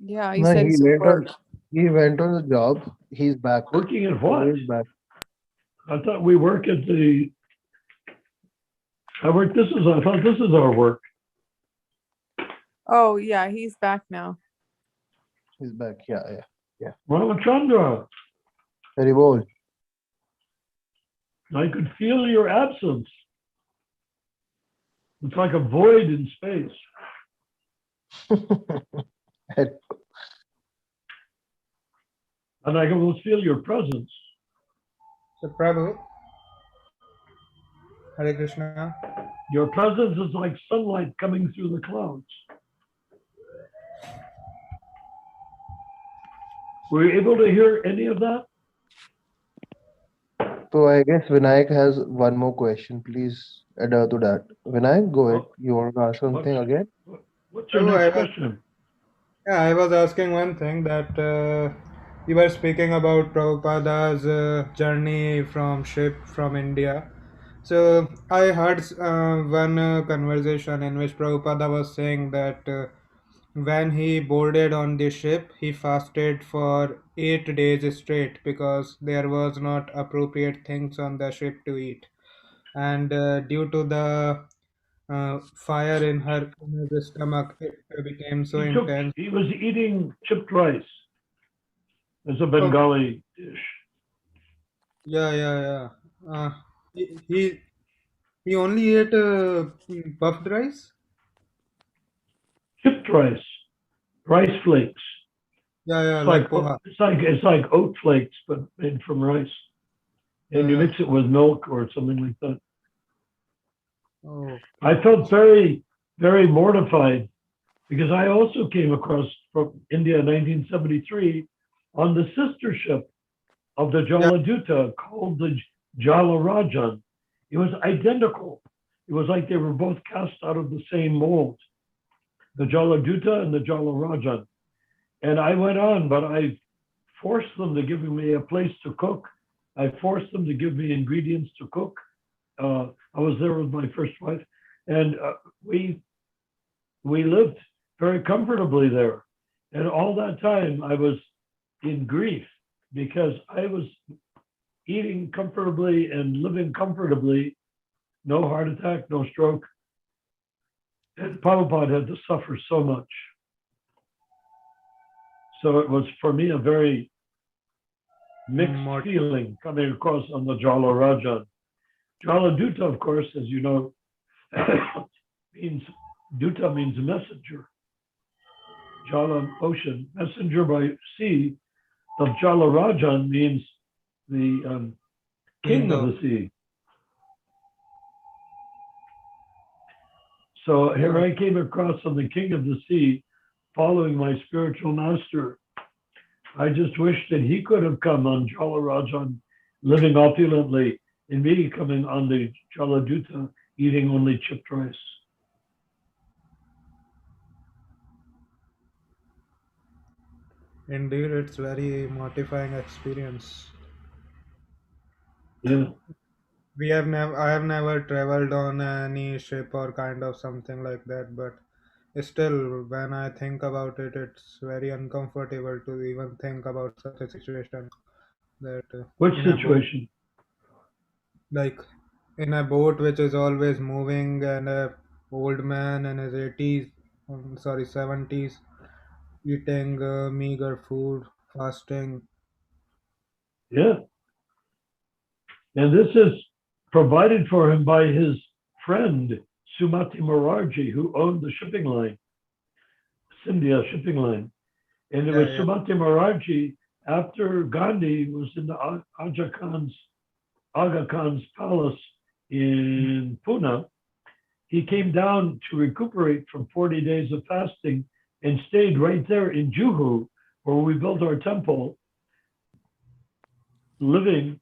Yeah, he No, said he's at work. he went on the job. He's back. Working at He what? is back. I thought we work at the. I thought this is our work. Oh yeah, he's back now. He's back. Yeah. Ramachandra, Very bold. I could feel your absence. It's like a void in space. And I can almost feel your presence. So, Prabhu, Hare Krishna. Your presence is like sunlight coming through the clouds. Were you able to hear any of that? So I guess Vinayak has one more question. Please adhere to that. Vinayak, go ahead. You want to ask something again? What's your Prabhu, next question? I was asking one thing that you were speaking about Prabhupada's journey from ship from India. So I heard one conversation in which Prabhupada was saying that when he boarded on the ship, he fasted for 8 days straight because there was not appropriate things on the ship to eat, and due to the fire in his stomach, it became so intense. He was eating chipped rice. It's a Oh, Bengali dish. yeah. He, he he only ate puffed rice. Chipped rice flakes. Yeah, It's like like poha. it's like oat flakes, but made from rice. And you Yeah. mix it with milk or something like that. Oh, I felt very, very mortified because I also came across from India in 1973 on the sister ship of the yeah. Jaladuta called the Jalarajan. It was identical. It was like they were both cast out of the same mold, the Jaladuta and the Jalarajan. And I went on, but I forced them to give me a place to cook. I forced them to give me ingredients to cook. I was there with my first wife, and we lived very comfortably there. And all that time, I was in grief because I was eating comfortably and living comfortably, no heart attack, no stroke. And Prabhupada had to suffer so much. So it was for me a very mixed Mod- feeling coming across on the Jala Rajan. Jala Duta, of course, as you know, means Duta means messenger. Jala ocean, messenger by sea. The Jala Rajan means the king of the sea. So here I came across on the king of the sea, following my spiritual master. I just wish that he could have come on Jalarajan, living opulently, and me coming on the Jaladuta, eating only chipped rice. Indeed, it's very mortifying experience. Yeah. I have never traveled on any ship or kind of something like that, but still, when I think about it, it's very uncomfortable to even think about such a situation that Which in a boat, situation? like in a boat which is always moving, and a old man in his 80s, sorry, 70s, eating meager food, fasting. Yeah. And this is provided for him by his friend, Sumati Morarji, who owned the shipping line, Scindia shipping line. And it was Yeah. Sumati Morarji, after Gandhi was in the Aga Khan's palace in Pune, he came down to recuperate from 40 days of fasting and stayed right there in Juhu, where we built our temple, living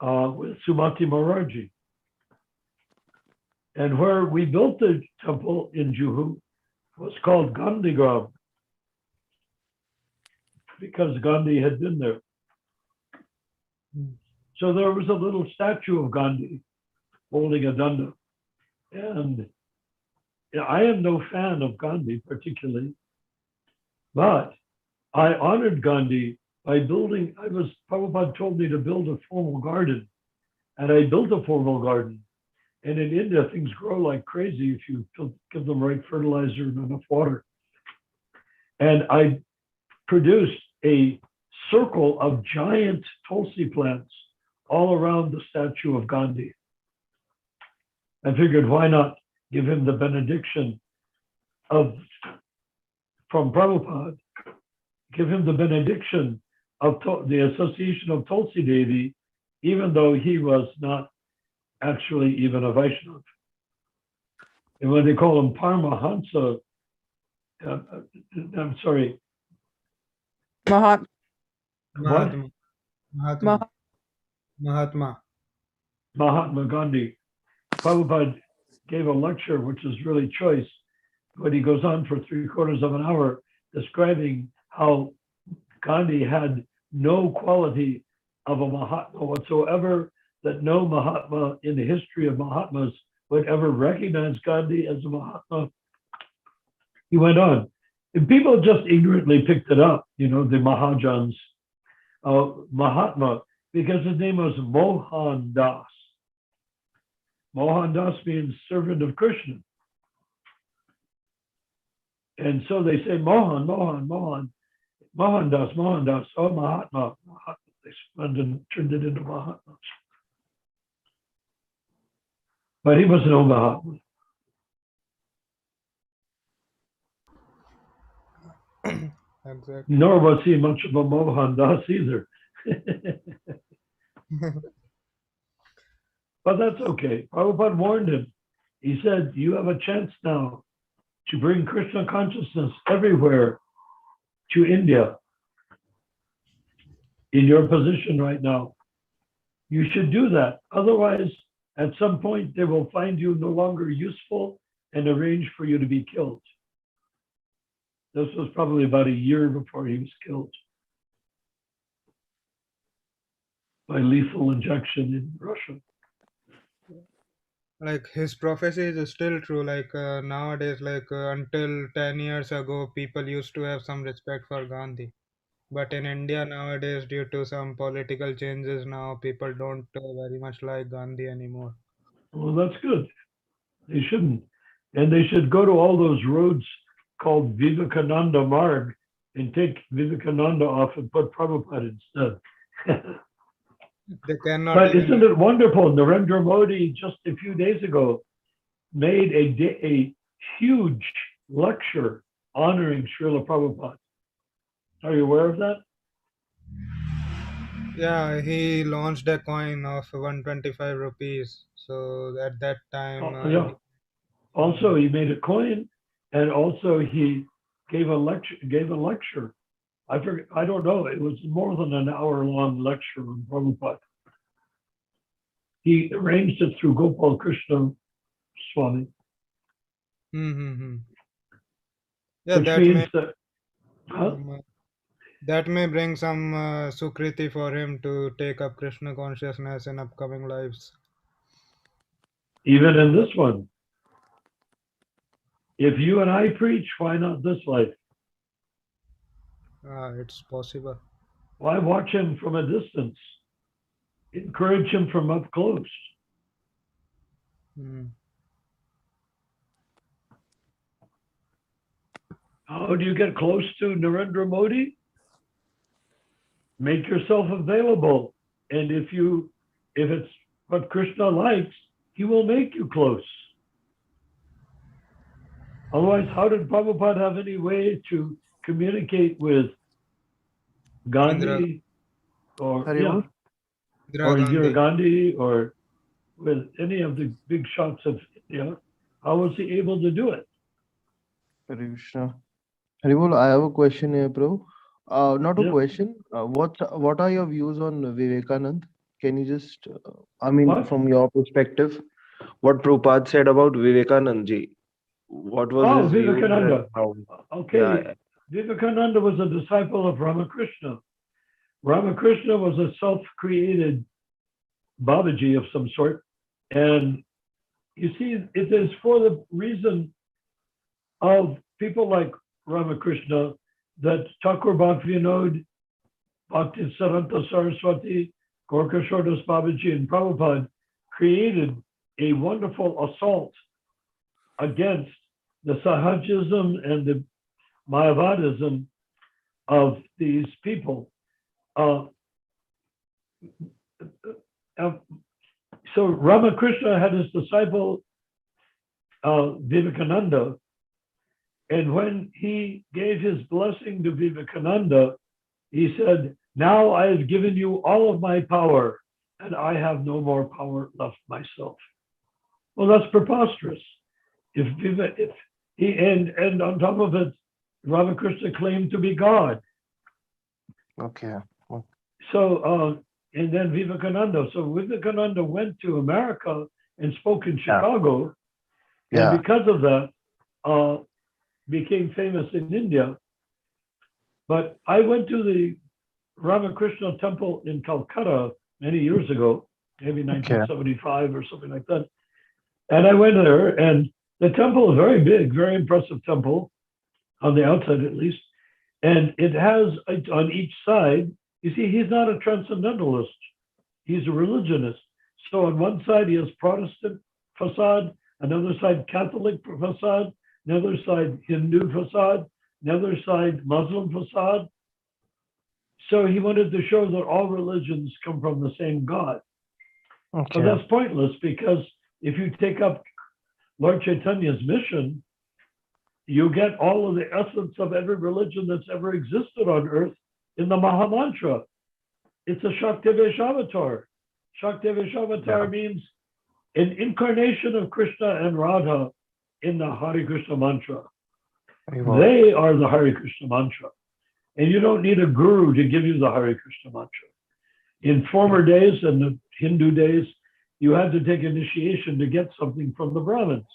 with Sumati Maharaj. And where we built the temple in Juhu was called Gandhigram, because Gandhi had been there. So there was a little statue of Gandhi holding a danda. And I am no fan of Gandhi particularly, but I honored Gandhi by building, Prabhupada told me to build a formal garden, and I built a formal garden. And in India, things grow like crazy if you give them right fertilizer and enough water. And I produced a circle of giant Tulsi plants all around the statue of Gandhi. I figured, why not give him the benediction from Prabhupada, give him the benediction of the Association of Tulsi Devi, even though he was not actually even a Vaishnava. And when they call him Paramahansa, I'm sorry, Mahat what? Mahatma. Mahatma. Mahatma Gandhi. Prabhupada gave a lecture, which is really choice, but he goes on for 3/4 of an hour describing how Gandhi had no quality of a Mahatma whatsoever, that no Mahatma in the history of Mahatmas would ever recognize Gandhi as a Mahatma. He went on. And people just ignorantly picked it up, the Mahajans, Mahatma, because his name was Mohan Das. Mohan Das means servant of Krishna. And so they say Mohan Das, oh Mahatma. They spun and turned it into Mahatma. But he was no Mahatma. Exactly. Nor was he much of a Mohan Das either. But that's okay. Prabhupada warned him. He said, you have a chance now to bring Krishna consciousness everywhere to India in your position right now. You should do that. Otherwise, at some point, they will find you no longer useful and arrange for you to be killed. This was probably about a year before he was killed by lethal injection in Russia. Like his prophecy is still true. Like nowadays, until 10 years ago, people used to have some respect for Gandhi. But in India nowadays, due to some political changes, now people don't very much like Gandhi anymore. Well, that's good. They shouldn't. And they should go to all those roads called Vivekananda Marg and take Vivekananda off and put Prabhupada instead. They cannot But even. isn't it wonderful? Narendra Modi just a few days ago made a huge lecture honoring Srila Prabhupada. Are you aware of that? Yeah, he launched a coin of 125 rupees. So at that time, Yeah. Also, he made a coin, and also he gave a lecture. I forget, I don't know. It was more than an hour-long lecture on Prabhupada. He arranged it through Gopal Krishna Swami, mm-hmm. Yeah, which that means may that. Huh? that may bring some sukriti for him to take up Krishna consciousness in upcoming lives. Even in this one. If you and I preach, why not this life? It's possible. Why watch him from a distance? Encourage him from up close. Mm. How do you get close to Narendra Modi? Make yourself available. And if it's what Krishna likes, he will make you close. Otherwise, how did Prabhupada have any way to communicate with Gandhi? Or Hare Bol. Indira or Indira Gandhi. Gandhi or with any of the big shots of India, how was he able to do it? Hare Krishna. Haribol, I have a question here, bro. Not a Yeah. question. What are your views on Vivekanand? Can you just, I mean, What? from your perspective, what Prabhupada said about Vivekanand ji? What was Oh, his views and Vivekananda. how? Okay, Yeah, Vivekananda was a disciple of Ramakrishna. Ramakrishna was a self-created Babaji of some sort. And you see, it is for the reason of people like Ramakrishna that Thakur Bhaktivinoda, Bhakti Saranta Saraswati, Gorkashodas Babaji, and Prabhupada created a wonderful assault against the Sahajism and the Mayavadism of these people. So Ramakrishna had his disciple Vivekananda, and when he gave his blessing to Vivekananda, he said, "Now I have given you all of my power, and I have no more power left myself." Well, that's preposterous. If he and on top of it, Ramakrishna claimed to be God. okay. So and then Vivekananda. So Vivekananda went to America and spoke in Yeah. Chicago, and Yeah. because of that, became famous in India. But I went to the Ramakrishna temple in Calcutta many years ago, maybe 1975 or something like that. And I went there, and the temple is very big, very impressive temple, on the outside at least. And it has on each side, you see, he's not a transcendentalist, he's a religionist. So on one side, he has Protestant facade, another side, Catholic facade, another side, Hindu facade, another side, Muslim facade. So he wanted to show that all religions come from the same God. Okay. But that's pointless, because if you take up Lord Chaitanya's mission, you get all of the essence of every religion that's ever existed on earth in the Maha Mantra. It's a Shaktiveshavatar. Shaktiveshavatar means an incarnation of Krishna and Radha in the Hare Krishna mantra. They are the Hare Krishna mantra. And you don't need a guru to give you the Hare Krishna mantra. In former days and the Hindu days, you had to take initiation to get something from the Brahmins.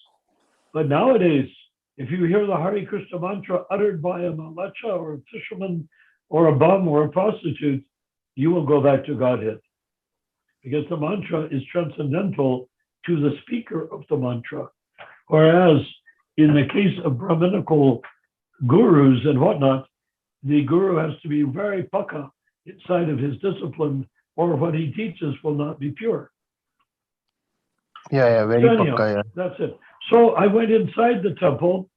But nowadays, if you hear the Hare Krishna mantra uttered by a malacha or a fisherman or a bum or a prostitute, you will go back to Godhead. Because the mantra is transcendental to the speaker of the mantra. Whereas in the case of Brahminical gurus and whatnot, the guru has to be very paka inside of his discipline, or what he teaches will not be pure. Yeah, very So anyhow, pakka, yeah. that's it. So I went inside the temple.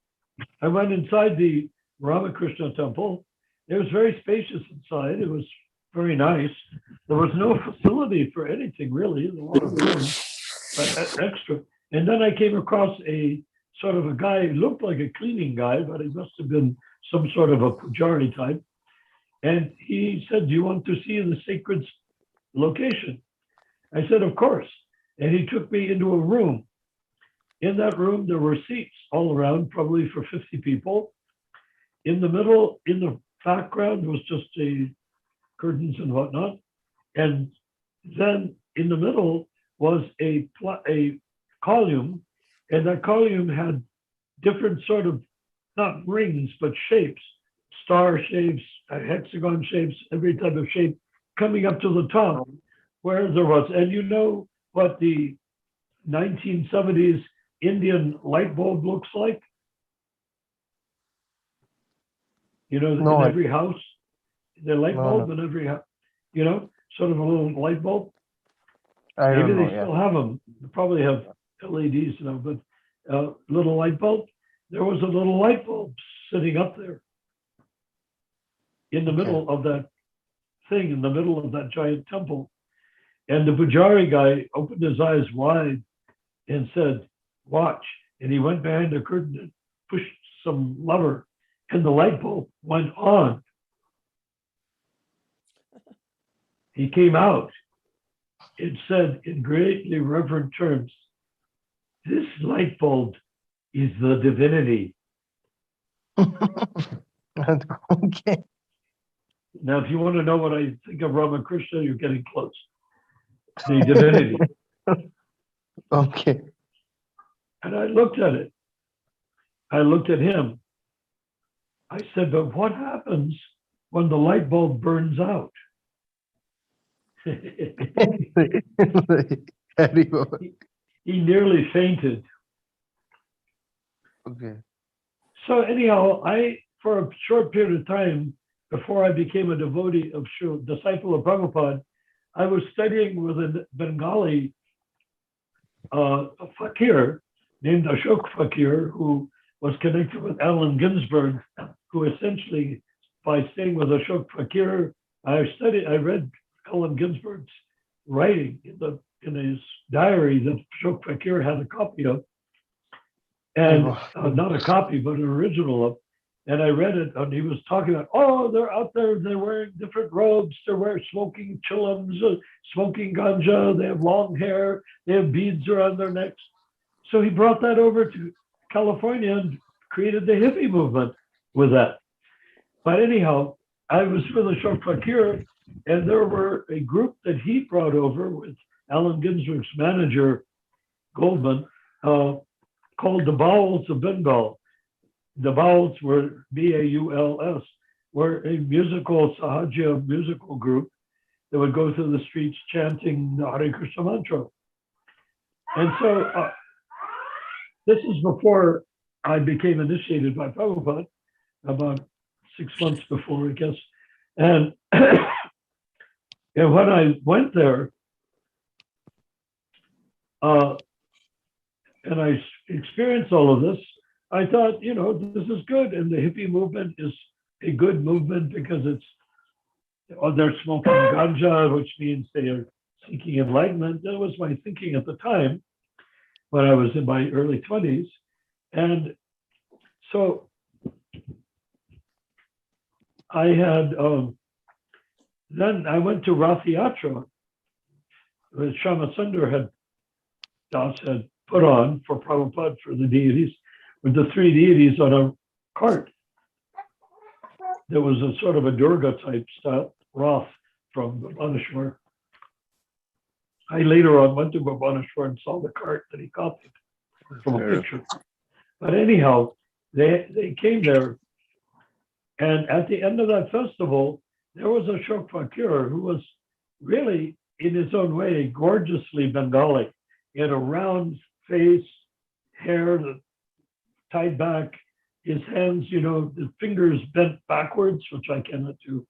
I went inside the Ramakrishna temple. It was very spacious inside. It was very nice. There was no facility for anything really. There was a lot of room, but extra. And then I came across a sort of a guy who looked like a cleaning guy, but he must have been some sort of a pujari type. And he said, "Do you want to see the sacred location?" I said, "Of course." And he took me into a room. In that room, there were seats all around, probably for 50 people. In the middle, in the background, was just a curtains and whatnot. And then in the middle was a column, and that column had different sort of, not rings, but shapes, star shapes, hexagon shapes, every type of shape coming up to the top where there was. And you know what the 1970s Indian light bulb looks like? You know, No, in every house, the light No, bulb in every house, you know, sort of a little light bulb. I Maybe don't know. they still have them. They probably have LEDs now, but little light bulb. There was a little light bulb sitting up there in the middle of that thing, in the middle of that giant temple. And the Pujari guy opened his eyes wide and said, "Watch." And he went behind the curtain and pushed some lever, and the light bulb went on. He came out. it said in greatly reverent terms, this light bulb is the divinity. Okay. Now, if you want to know what I think of Ramakrishna, you're getting close. The divinity. Okay. And I looked at it. I looked at him. I said, but what happens when the light bulb burns out? Carry on. He nearly fainted. Okay. So anyhow, for a short period of time, before I became a devotee of disciple of Prabhupada, I was studying with a Bengali fakir named Ashok Fakir, who was connected with Allen Ginsberg, who essentially, by staying with Ashok Fakir, I read Allen Ginsberg's writing in his diary that Ashok Fakir had a copy of, and not a copy, but an original of. And I read it, and he was talking about, oh, they're out there, they're wearing different robes, they're smoking chillums, smoking ganja, they have long hair, they have beads around their necks. So he brought that over to California and created the hippie movement with that. But anyhow, I was with Ashok Fakir, and there were a group that he brought over with Allen Ginsberg's manager, Goldman, called the Bowels of Bengal. The Bowels were Bauls, were a musical Sahaja musical group that would go through the streets chanting the Hare Krishna mantra. And so this is before I became initiated by Prabhupada, about 6 months before, I guess. And, and when I went there, and I experienced all of this, I thought, this is good. And the hippie movement is a good movement because they're smoking ganja, which means they are seeking enlightenment. That was my thinking at the time when I was in my early 20s. And so I had, then I went to Rath Yatra, that Shama Sundar Das had put on for Prabhupada for the deities, with the three deities on a cart. There was a sort of a Durga type style, Rath from Bhubaneswar. I later on went to Bhubaneswar and saw the cart that he copied from a picture. But anyhow, they came there, and at the end of that festival, there was a Ashok Fakir who was really, in his own way, gorgeously Bengali. He had a round face, hair that tied back, his hands, the fingers bent backwards, which I cannot do.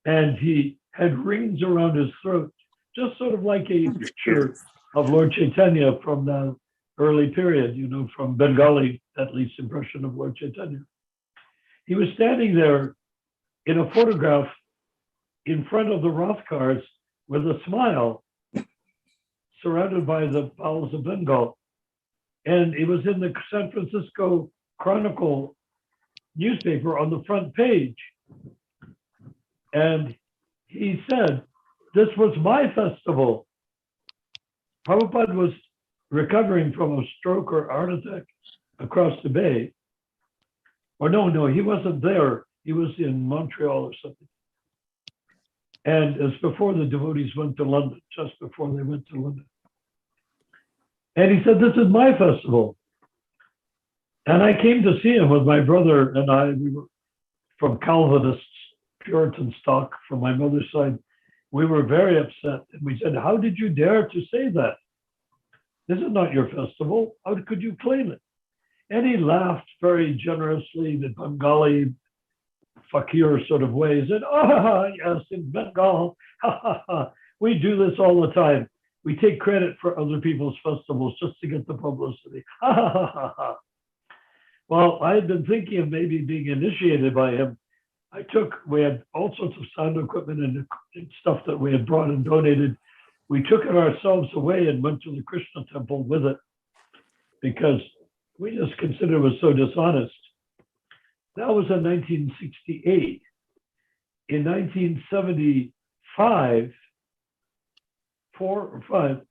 And he had rings around his throat, just sort of like a picture of Lord Chaitanya from the early period, from Bengali, at least, impression of Lord Chaitanya. He was standing there in a photograph in front of the Roth cars with a smile, surrounded by the bowels of Bengal. And it was in the San Francisco Chronicle newspaper on the front page. And he said, this was my festival. Prabhupada was recovering from a stroke or heart attack across the bay. Or no, he wasn't there. He was in Montreal or something. And it's before the devotees went to London, just before they went to London. And he said, this is my festival. And I came to see him with my brother and I. We were from Calvinists, Puritan stock from my mother's side. We were very upset. And we said, how did you dare to say that? This is not your festival. How could you claim it? And he laughed very generously, the Bengali fakir sort of way. He said, yes, in Bengal, we do this all the time. We take credit for other people's festivals just to get the publicity. Well, I had been thinking of maybe being initiated by him. We had all sorts of sound equipment and stuff that we had brought and donated. We took it ourselves away and went to the Krishna temple with it because we just considered it was so dishonest. That was in 1968. In 1975, 4 or 5,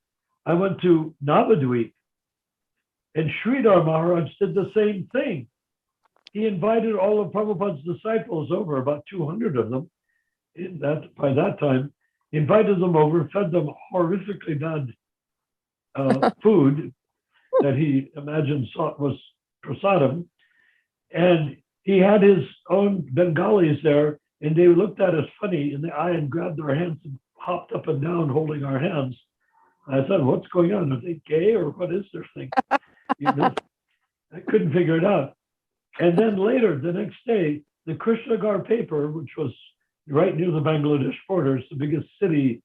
I went to Navadvip, and Sridhar Maharaj did the same thing. He invited all of Prabhupada's disciples over, about 200 of them, by that time, invited them over, fed them horrifically bad food that he imagined was prasadam, and he had his own Bengalis there, and they looked at us funny in the eye and grabbed our hands and hopped up and down holding our hands. I said, what's going on? Are they gay or what is their thing? You know, I couldn't figure it out. And then later, the next day, the Krishnagar paper, which was right near the Bangladesh border, it's the biggest city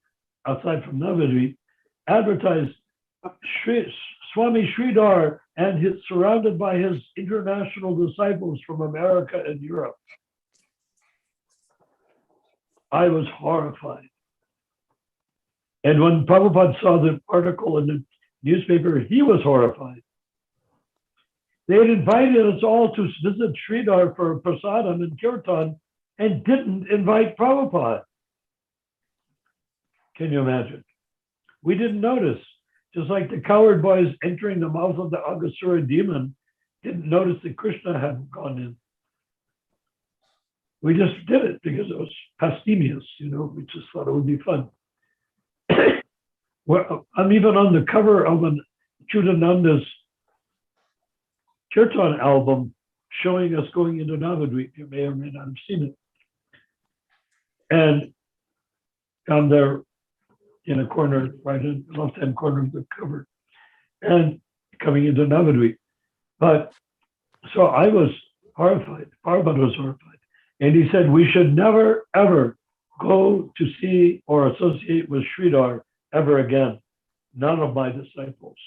outside from Navadvip, advertised Swami Sridhar and his surrounded by his international disciples from America and Europe. I was horrified. And when Prabhupada saw the article in the newspaper, he was horrified. They had invited us all to visit Sridhar for prasadam and kirtan and didn't invite Prabhupada. Can you imagine? We didn't notice. Just like the coward boys entering the mouth of the Aghasura demon didn't notice that Krishna hadn't gone in. We just did it because it was pastimes, you know, we just thought it would be fun. Well, I'm even on the cover of an Chudananda's Kirtan album showing us going into Navadvip. You may or may not have seen it. And down there in a corner, right in the left-hand corner of the cover, and coming into Navadvip. But so I was horrified. Prabhupada was horrified. And he said, we should never, ever go to see or associate with Sridhar ever again. None of my disciples.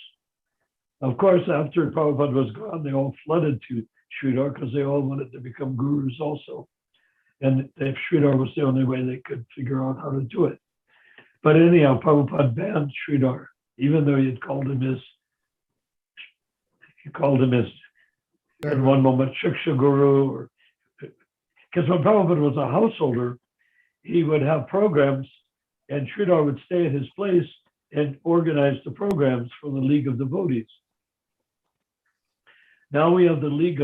Of course, after Prabhupada was gone, they all flooded to Sridhar because they all wanted to become gurus also. And if Sridhar was the only way they could figure out how to do it. But anyhow, Prabhupada banned Sridhar, even though he called him his, in one moment, Shiksha Guru, or because when Prabhupada was a householder, he would have programs and Sridhar would stay at his place and organize the programs for the League of Devotees. Now we have the League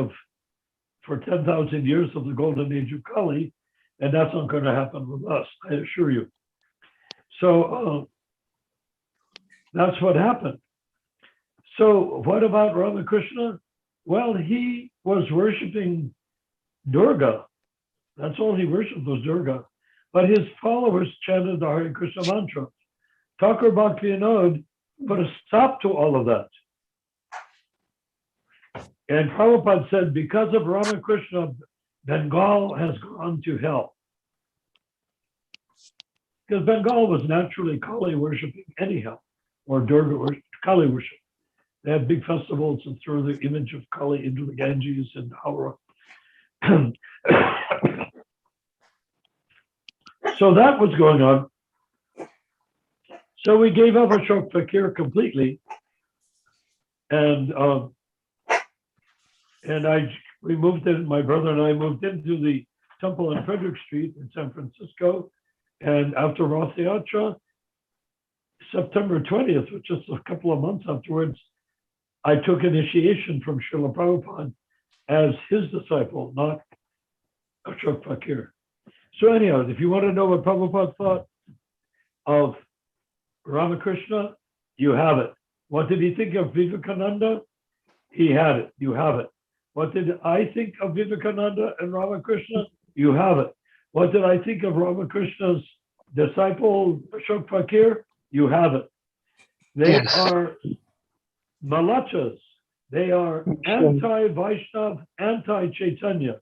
for 10,000 years of the Golden Age of Kali, and that's not going to happen with us, I assure you. So that's what happened. So what about Ramakrishna? Well, he was worshiping Durga. That's all he worshipped was Durga. But his followers chanted the Hare Krishna mantra. Thakur Bhaktivinoda put a stop to all of that. And Prabhupada said, because of Ramakrishna, Bengal has gone to hell. Because Bengal was naturally Kali worshiping anyhow, or Durga worship, Kali worship. They had big festivals and throw the image of Kali into the Ganges and Howrah. So that was going on. So we gave up Ashok Fakir completely, and we moved in. My brother and I moved into the temple on Frederick Street in San Francisco, and after Roth Yatra, September 20th, which is a couple of months afterwards, I took initiation from Srila Prabhupada as his disciple, not Ashok Fakir. So anyhow, if you want to know what Prabhupada thought of Ramakrishna, you have it. What did he think of Vivekananda? He had it. You have it. What did I think of Vivekananda and Ramakrishna? You have it. What did I think of Ramakrishna's disciple, Ashok Fakir? You have it. They are Malachas. They are anti-Vaishnav, anti-Chaitanya.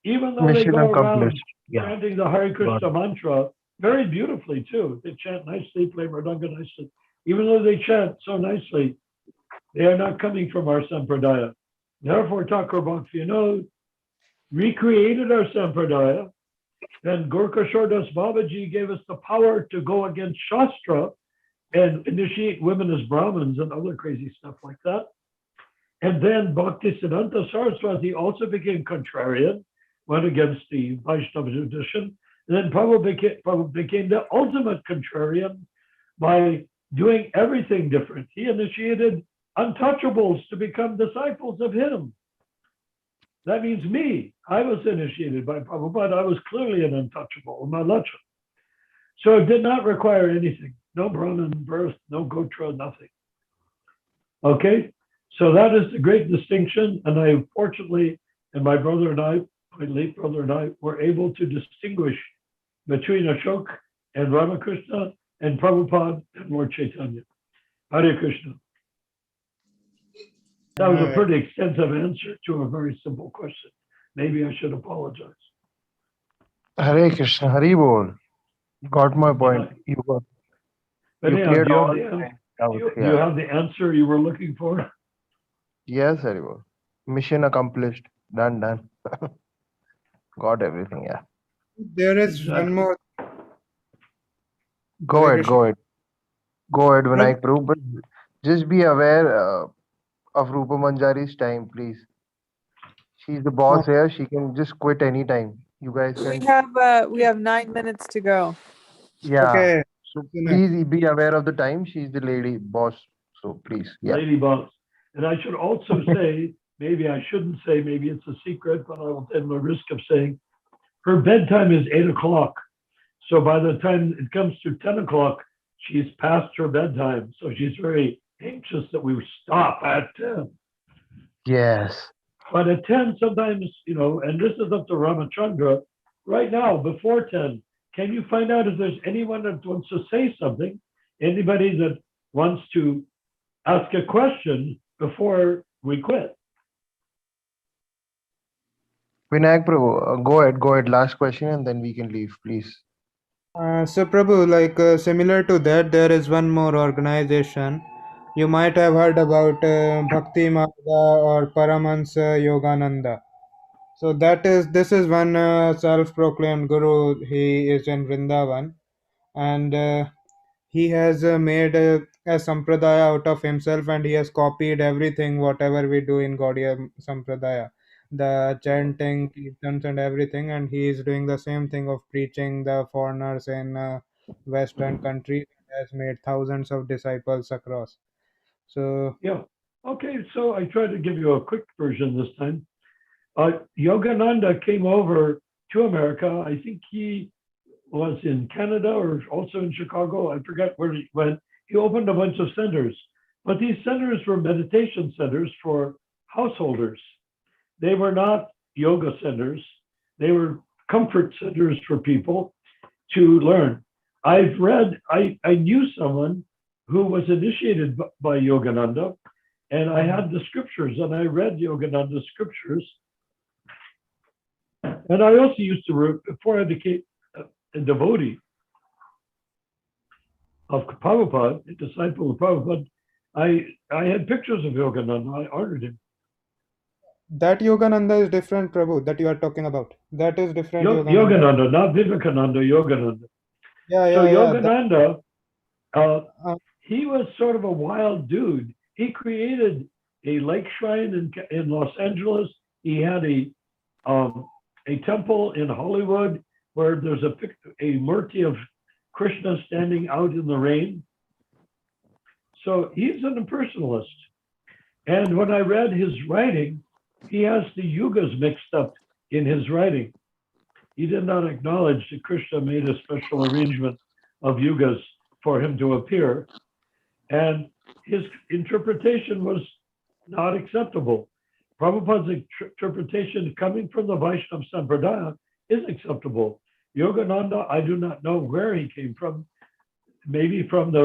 Even though they go around chanting the Hare Krishna mantra, very beautifully too. They chant nicely, play mridanga nicely. Even though they chant so nicely, they are not coming from our sampradaya. Therefore, Thakur Bhaktivinoda recreated our sampradaya. Then Gorkashore Das Babaji gave us the power to go against Shastra and initiate women as Brahmins and other crazy stuff like that. And then Bhaktisiddhanta Saraswati also became contrarian, went against the Vaishnava tradition. And then Prabhupada became the ultimate contrarian by doing everything different. He initiated untouchables to become disciples of him. That means me. I was initiated by Prabhupada. I was clearly an untouchable, Malacha. So it did not require anything. No Brahmin birth, no Gotra, nothing. Okay? So that is the great distinction. And I fortunately, and my brother and I, my late brother and I, were able to distinguish between Ashok and Ramakrishna and Prabhupada and Lord Chaitanya. Hare Krishna. That was a pretty extensive answer to a very simple question. Maybe I should apologize. Hare Krishna, Hari Bol. Got my point. You But anyhow, cleared do you have all the my answer? doubts. Do you have the answer you were looking for? Yes, Hari Bol. Mission accomplished. Done, done. Got everything, yeah. There is one more. Go Hare ahead, Krishna. go ahead. Go ahead, No, Vinayak Prabhu. But just be aware of Rupa Manjari's time, please. She's the boss here. She can just quit anytime. You guys can. We have 9 minutes to go. Yeah. okay. So please be aware of the time. She's the lady boss. So please, yeah. Lady boss. And I should also say, maybe I shouldn't say, maybe it's a secret, but I will take the risk of saying her bedtime is 8 o'clock. So by the time it comes to 10 o'clock, she's past her bedtime. So she's very anxious that we stop at 10. Yes. But at 10, sometimes, and this is up to Ramachandra, right now, before 10, can you find out if there's anyone that wants to say something? Anybody that wants to ask a question before we quit? Vinayak Prabhu, go ahead. Last question and then we can leave, please. So Prabhu, like similar to that, there is one more organization. You might have heard about Bhakti Marga or Paramahansa Yogananda. So this is one self-proclaimed guru. He is in Vrindavan, and he has made a sampradaya out of himself, and he has copied everything whatever we do in Gaudiya sampradaya, the chanting, kirtans, and everything. And he is doing the same thing of preaching the foreigners in Western countries. Has made thousands of disciples across. So Yeah. Okay, so I tried to give you a quick version this time. Yogananda came over to America. I think he was in Canada or also in Chicago. I forget where he went. He opened a bunch of centers, but these centers were meditation centers for householders. They were not yoga centers. They were comfort centers for people to learn. I knew someone who was initiated by Yogananda, and I had the scriptures, and I read Yogananda's scriptures. And I also used to, before I became a devotee of Prabhupada, a disciple of Prabhupada, I had pictures of Yogananda. I honored him. that Yogananda is different, Prabhu, that you are talking about. That is different. Yogananda, not Vivekananda, Yogananda. Yeah, So yeah, yeah. Yogananda, he was sort of a wild dude. He created a lake shrine in Los Angeles. He had a temple in Hollywood where there's a murti of Krishna standing out in the rain. So he's an impersonalist. And when I read his writing, he has the yugas mixed up in his writing. He did not acknowledge that Krishna made a special arrangement of yugas for him to appear. And his interpretation was not acceptable. Prabhupada's interpretation coming from the Vaishnava Sampradaya is acceptable. Yogananda, I do not know where he came from. Maybe from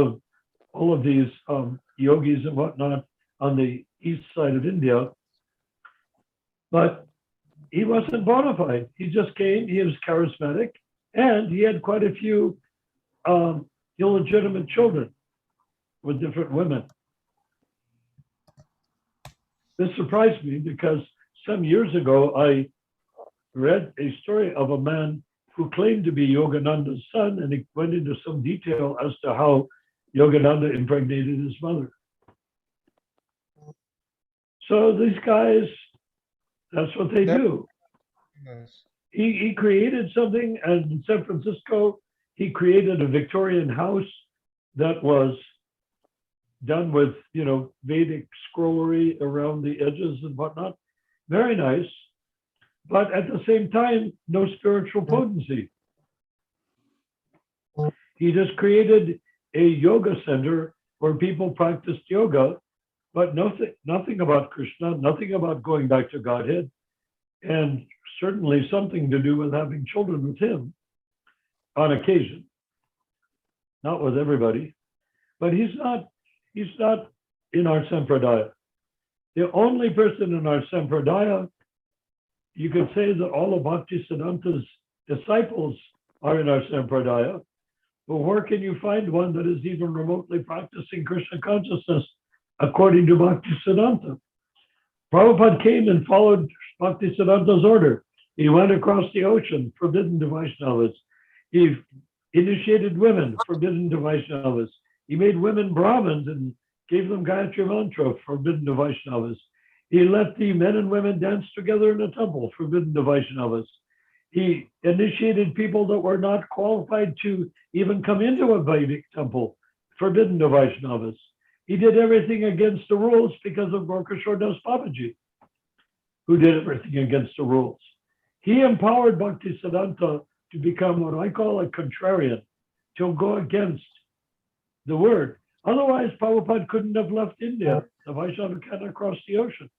all of these yogis and whatnot on the east side of India. But he wasn't bona fide. He just came, he was charismatic, and he had quite a few illegitimate children with different women. This surprised me because some years ago, I read a story of a man who claimed to be Yogananda's son, and he went into some detail as to how Yogananda impregnated his mother. So these guys, that's what they do. Yes. He created something, and in San Francisco, he created a Victorian house that was done with, Vedic scrollery around the edges and whatnot. Very nice. But at the same time, no spiritual potency. He just created a yoga center where people practiced yoga, but nothing about Krishna, nothing about going back to Godhead, and certainly something to do with having children with him on occasion. Not with everybody, but he's not in our Sampradaya. The only person in our Sampradaya, you could say that all of Bhaktisiddhanta's disciples are in our Sampradaya, but where can you find one that is even remotely practicing Krishna consciousness according to Bhaktisiddhanta? Prabhupada came and followed Bhaktisiddhanta's order. He went across the ocean, forbidden to Vaishnavas. He initiated women, forbidden to Vaishnavas. He made women Brahmins and gave them Gayatri Mantra, forbidden to Vaishnavas. He let the men and women dance together in a temple, forbidden to Vaishnavas. He initiated people that were not qualified to even come into a Vedic temple, forbidden to Vaishnavas. He did everything against the rules because of Gorkashore Das Babaji, who did everything against the rules. He empowered Bhaktisiddhanta to become what I call a contrarian, to go against the word. Otherwise, Prabhupada couldn't have left India. The Vaishnava cannot cross the ocean.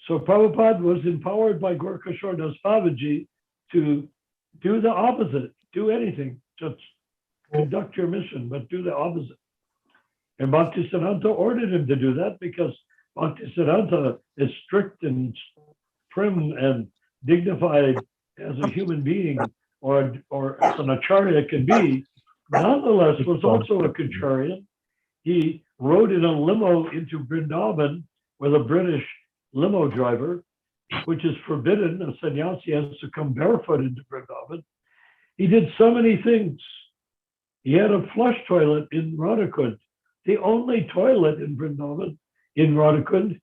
So Prabhupada was empowered by Gorkashore Das Babaji to do the opposite, do anything, just conduct your mission, but do the opposite. And Bhaktisiddhanta ordered him to do that because Bhaktisiddhanta is strict and prim and dignified as a human being or as an acharya can be. Nonetheless, was also a contrarian. He rode in a limo into Vrindavan with a British limo driver, which is forbidden. A sannyasi has to come barefoot into Vrindavan. He did so many things. He had a flush toilet in Radhakund, the only toilet in Vrindavan, in Radhakund,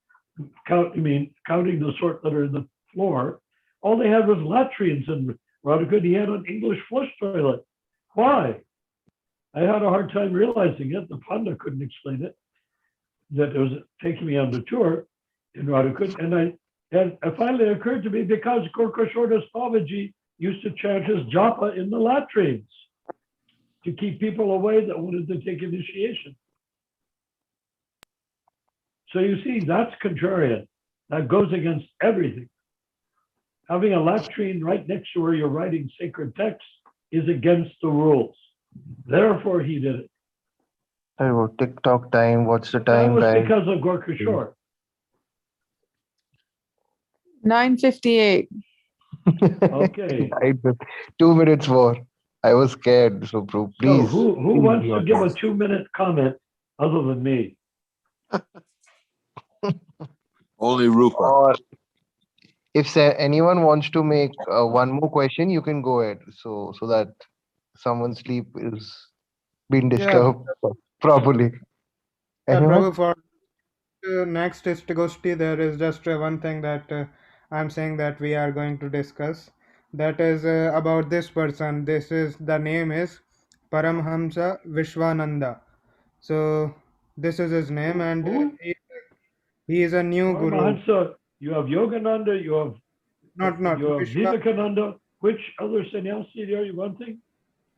counting the sort that are in the floor. All they had was latrines in Radhakund. He had an English flush toilet. Why? I had a hard time realizing it. The Panda couldn't explain it. That it was taking me on the tour in Radhakund, and it finally occurred to me because Gorkashore Das Babaji used to chant his japa in the latrines to keep people away that wanted to take initiation. So you see, that's contrarian. That goes against everything. Having a latrine right next to where you're writing sacred texts is against the rules. Therefore, he did it. Oh, TikTok time. What's the That time, was guys? because of Gorkashore. 9:58. Okay. 2 minutes more. I was scared. So, bro, So please. who please wants do to not give a laugh. 2-minute comment other than me? Only Rupa. Or if anyone wants to make one more question, you can go ahead. So that someone's sleep is being Yeah, disturbed properly. Anyone? Prabhu, for next Istigoshti, there is just one thing that I'm saying that we are going to discuss. That is about this person. The name is Paramhamsa Vishwananda. So this is his name, and Who? he is a new guru. Paramahansa, you have Yogananda, you have Not Vivekananda. Which other sannyasi are you wanting?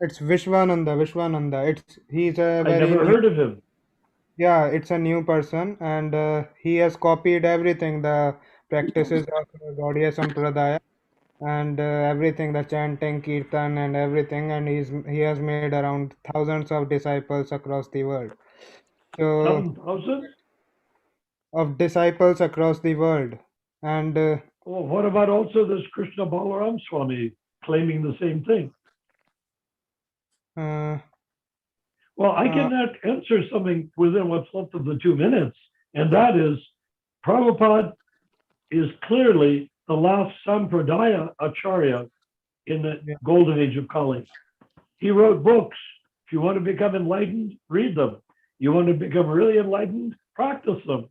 It's Vishwananda. He's a I very never new, heard of him. yeah, it's a new person, and he has copied everything, the practices of Gaudiya Sampradaya, and everything, the chanting, kirtan, and everything, and he has made around thousands of disciples across the world. So 7,000? of disciples across the world, and Well, what about also this Krishna Balaram Swami claiming the same thing? uh, Well, I can answer something within what's left of the 2 minutes, and that is Prabhupada is clearly the last Sampradaya Acharya in the Yeah. golden age of Kali. He wrote books. If you want to become enlightened, read them. You want to become really enlightened, practice them.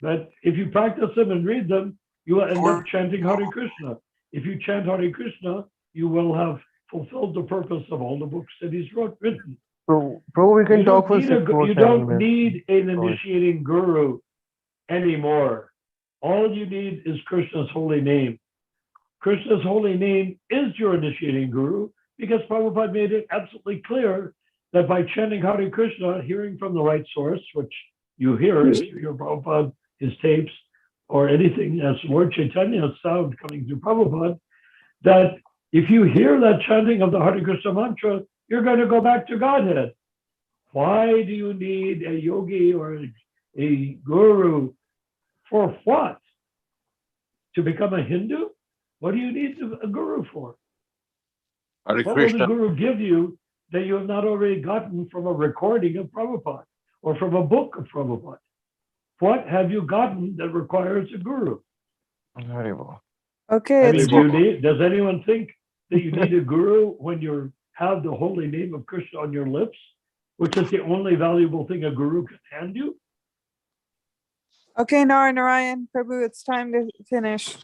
But if you practice them and read them, you will end up chanting Hare Krishna. If you chant Hare Krishna, you will have fulfilled the purpose of all the books that he's written. Bro, we can You talk don't for need 6 more you 7 don't minutes. need an Go ahead. initiating guru anymore. All you need is Krishna's holy name. Krishna's holy name is your initiating guru because Prabhupada made it absolutely clear that by chanting Hare Krishna, hearing from the right source, which you hear if you hear Prabhupada, his tapes, or anything as Lord Chaitanya's sound coming through Prabhupada, that if you hear that chanting of the Hare Krishna mantra, you're going to go back to Godhead. Why do you need a yogi or a guru? For what? To become a Hindu? What do you need a guru for? Hare What will the Krishna. guru give you that you have not already gotten from a recording of Prabhupada or from a book of Prabhupada? What have you gotten that requires a guru? Haribol. Okay, I it's mean, does anyone think that you need a guru when you have the holy name of Krishna on your lips, which is the only valuable thing a guru can hand you? okay, Narayan Prabhu, it's time to finish.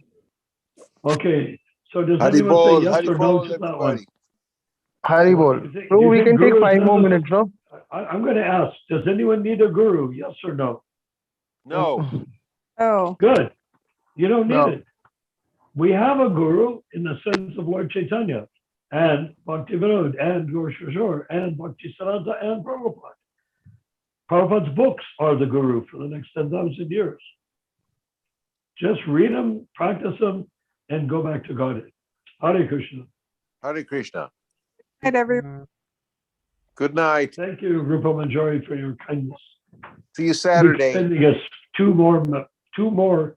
Okay, so does anyone say yes or no to that one? everybody. Haribol. Do you Bro, we think can take guru is 5 more necessary? minutes, no? I'm going to ask, does anyone need a guru? Yes or no? No, Oh, Good. You don't need No. it. We have a guru in the sense of Lord Chaitanya and Bhaktivinoda and Gaur Kishore and Bhaktisiddhanta and Prabhupada. Prabhupada's books are the guru for the next 10,000 years. Just read them, practice them, and go back to Godhead. Hare Krishna. Hare Krishna. good night, everyone. Good night. Thank you, Rupa Manjari, for your kindness. See you Saturday. Extending us two more